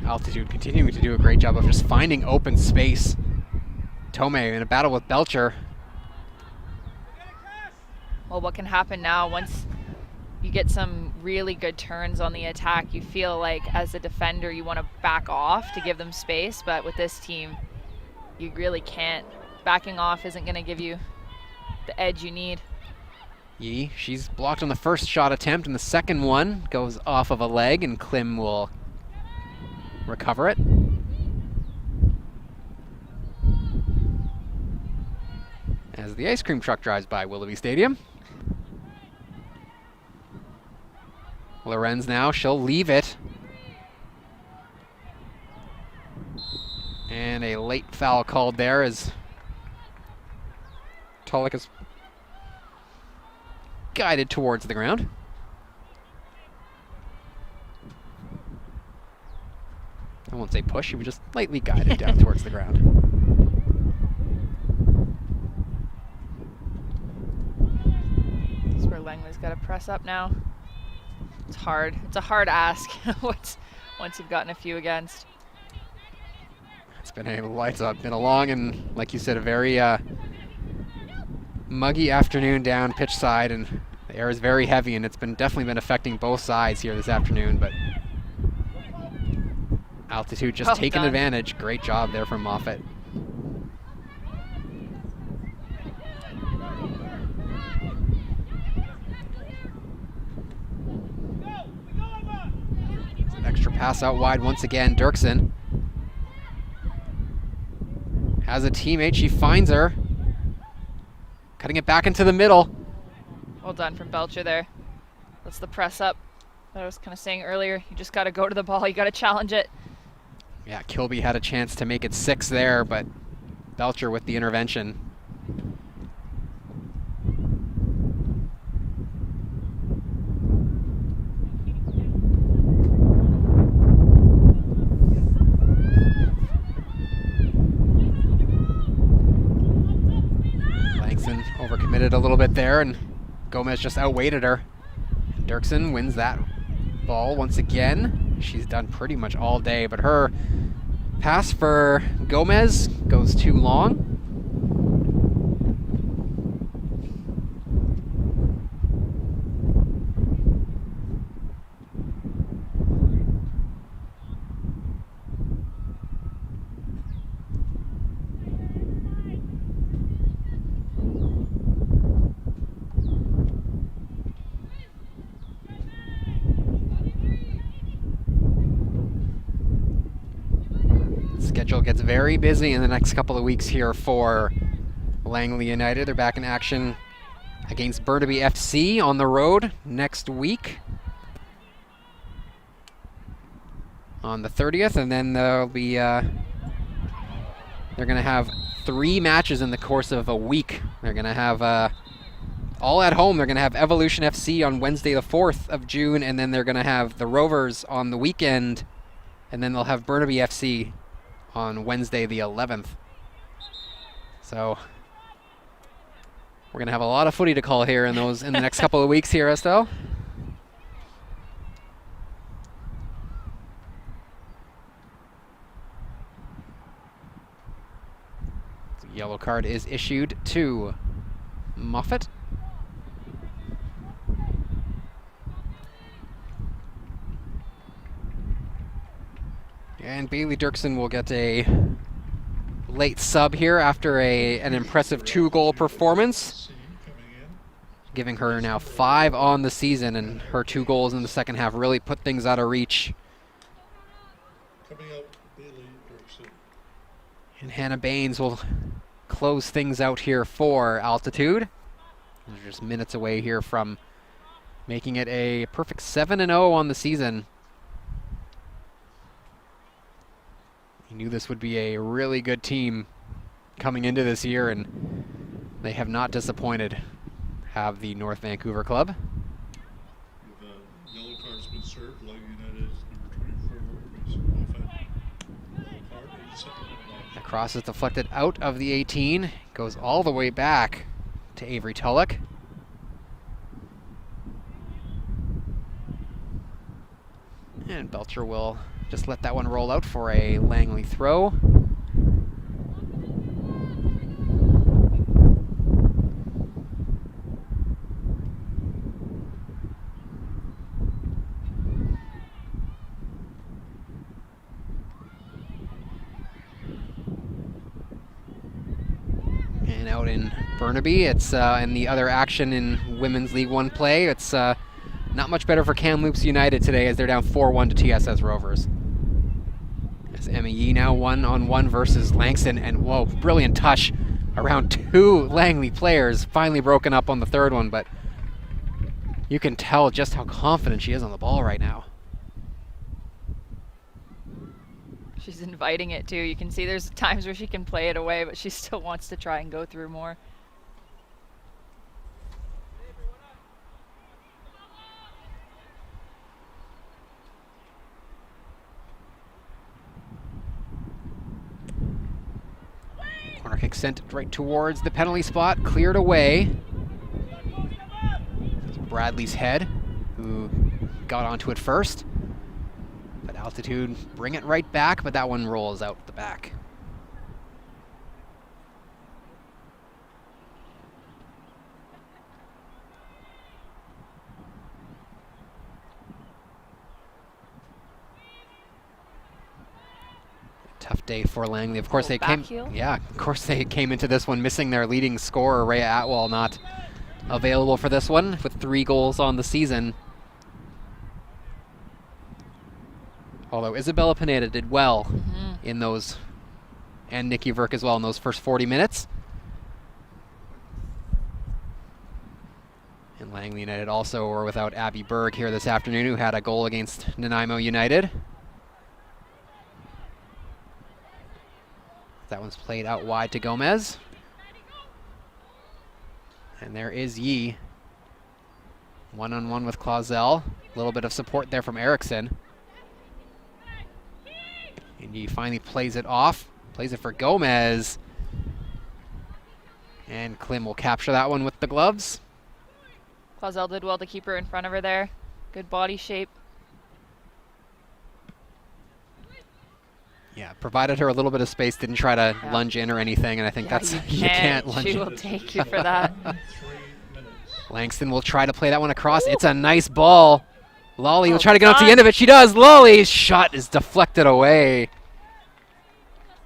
Altitude continuing to do a great job of just finding open space. Tomei in a battle with Belcher. Well, what can happen now once you get some really good turns on the attack, you feel like as a defender you want to back off to give them space, but with this team you really can't. Backing off isn't going to give you the edge you need. Yi, she's blocked on the first shot attempt, and the second one goes off of a leg, and Klim will recover it. As the ice cream truck drives by Willoughby Stadium. Lorenz now, she'll leave it. And a late foul called there as Tulloch is guided towards the ground. I won't say push, he was just lightly guided down towards the ground. This is where Langley's got to press up now. It's hard. It's a hard ask once you've gotten a few against. It's been a long and, like you said, a very muggy afternoon down pitch side, and The air is very heavy, and it's definitely been affecting both sides here this afternoon, but Altitude just taking advantage. Great job there from Moffett. Extra pass out wide once again. Dirksen has a teammate. She finds her. Cutting it back into the middle. Well done from Belcher there. That's the press up that I was kind of saying earlier. You just got to go to the ball. You got to challenge it. Yeah, Kilby had a chance to make it 6 there, but Belcher with the intervention. Langston overcommitted a little bit there, and Gomez just outweighted her. Dirksen wins that ball once again. She's done pretty much all day, but her pass for Gomez goes too long. Schedule gets very busy in the next couple of weeks here for Langley United. They're back in action against Burnaby FC on the road next week on the 30th, and then there'll be they're going to have 3 matches in the course of a week. They're going to have all at home. They're going to have Evolution FC on Wednesday the 4th of June, and then they're going to have the Rovers on the weekend, and then they'll have Burnaby FC on Wednesday the 11th. So we're gonna have a lot of footy to call here in the next couple of weeks here, Estelle. The yellow card is issued to Moffett. And Bailey Dirksen will get a late sub here after an impressive 2-goal performance, giving her now 5 on the season, and her 2 goals in the second half really put things out of reach. Coming up, Bailey Dirksen. And Hannah Baines will close things out here for Altitude. They're just minutes away here from making it a perfect 7-0 on the season. You knew this would be a really good team coming into this year, and they have not disappointed, have the North Vancouver club. Yellow card's been served. Langley United number 24. Yellow card, 87. The cross is deflected out of the 18, goes all the way back to Avery Tulloch. And Belcher will just let that one roll out for a Langley throw. And out in Burnaby, it's in the other action in Women's League One play. It's not much better for Kamloops United today as they're down 4-1 to TSS Rovers. As MEE now 1-on-1 versus Langston, and whoa, brilliant touch around 2 Langley players, finally broken up on the 3rd one, but you can tell just how confident she is on the ball right now. She's inviting it too. You can see there's times where she can play it away, but she still wants to try and go through more. Corner kick sent right towards the penalty spot, cleared away. It's Bradley's head, who got onto it first. But Altitude bring it right back, but that one rolls out the back. Tough day for Langley. Of course, they back came. heel? Yeah, of course they came into this one missing their leading scorer, Rhea Atwell, not available for this one with 3 goals on the season. Although Isabella Pineda did well in those, and Nikki Verk as well in those first 40 minutes. And Langley United also were without Abby Berg here this afternoon, who had a goal against Nanaimo United. That one's played out wide to Gomez. And there is Yi. One-on-one with Clausel. A little bit of support there from Eriksson. And Yi finally plays it off. Plays it for Gomez. And Klim will capture that one with the gloves. Clausel did well to keep her in front of her there. Good body shape. Yeah, provided her a little bit of space, didn't try to lunge in or anything, and I think that's, you can't lunge She in. will take you for that. Langston will try to play that one across. It's a nice ball. Lolly will try to get out to the on. end of it. She does. Lolly's shot is deflected away.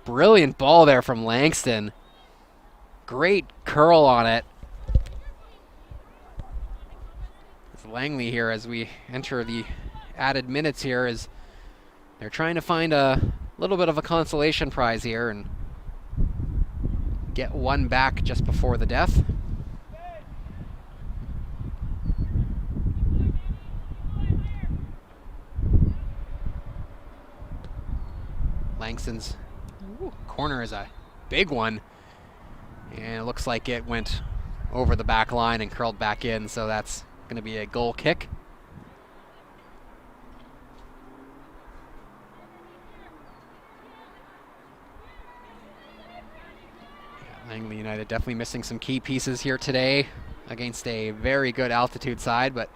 Brilliant ball there from Langston. Great curl on it. It's Langley here as we enter the added minutes here, as they're trying to find a little bit of a consolation prize here and get one back just before the death. Langston's corner is a big one, and it looks like it went over the back line and curled back in, so that's going to be a goal kick. Langley United definitely missing some key pieces here today against a very good altitude side, but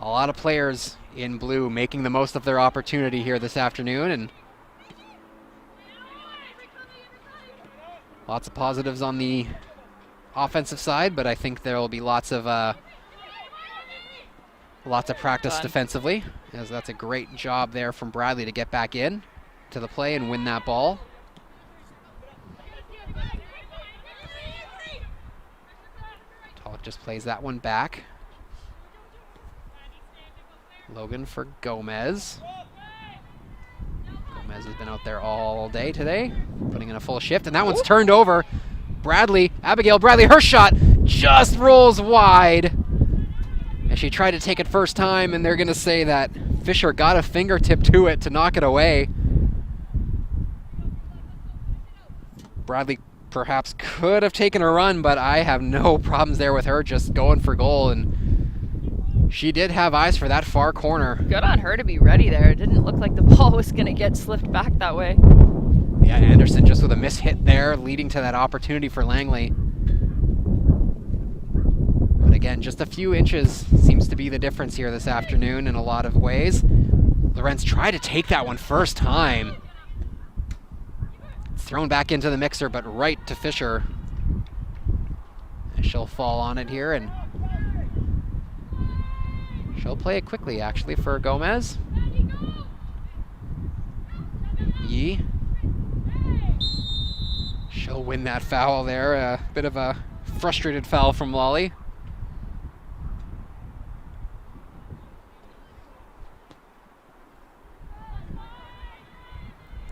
a lot of players in blue making the most of their opportunity here this afternoon, and lots of positives on the offensive side, but I think there will be lots of practice defensively, as that's a great job there from Bradley to get back in to the play and win that ball. Talk just plays that one back. Logan for Gomez. Gomez has been out there all day today, putting in a full shift, and that one's turned over. Abigail Bradley, her shot just rolls wide. And she tried to take it first time, and they're going to say that Fisher got a fingertip to it to knock it away. Bradley perhaps could have taken a run, but I have no problems there with her just going for goal, and she did have eyes for that far corner. Good on her to be ready there. It didn't look like the ball was going to get slipped back that way. Yeah, Anderson just with a miss hit there, leading to that opportunity for Langley. But again, just a few inches seems to be the difference here this afternoon in a lot of ways. Lorenz tried to take that one first time. It's thrown back into the mixer, but right to Fisher. And she'll fall on it here, and she'll play it quickly, actually, for Gomez. Yi. She'll win that foul there. A bit of a frustrated foul from Lolly.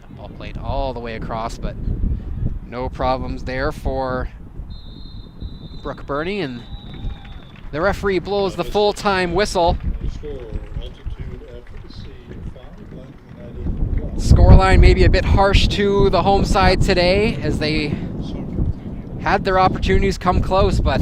That ball played all the way across, but no problems there for Brooke Burney, and the referee blows the full-time whistle. Scoreline maybe a bit harsh to the home side today, as they had their opportunities come close, but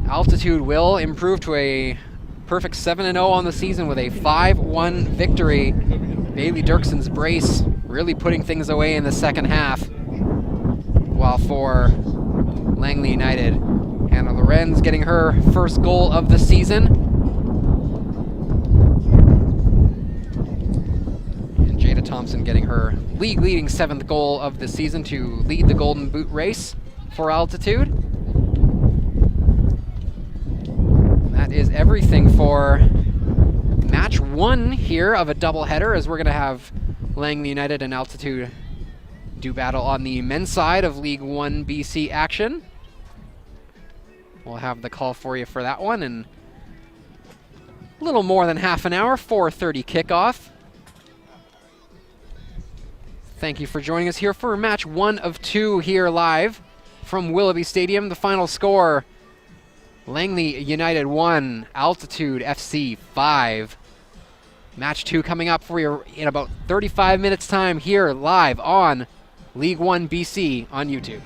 altitude will improve to a perfect 7-0 on the season with a 5-1 victory. Bailey Dirkson's brace really putting things away in the second half, while for Langley United, Hannah Lorenz getting her first goal of the season. And Jada Thompson getting her league-leading 7th goal of the season to lead the Golden Boot race for altitude. And that is everything for match 1 here of a doubleheader, as we're going to have Langley United and Altitude do battle on the men's side of League 1 BC action. We'll have the call for you for that one in a little more than half an hour, 4:30 kickoff. Thank you for joining us here for match 1 of 2 here live from Willoughby Stadium. The final score, Langley United 1, Altitude FC 5. Match 2 coming up for you in about 35 minutes time here live on League 1 BC on YouTube.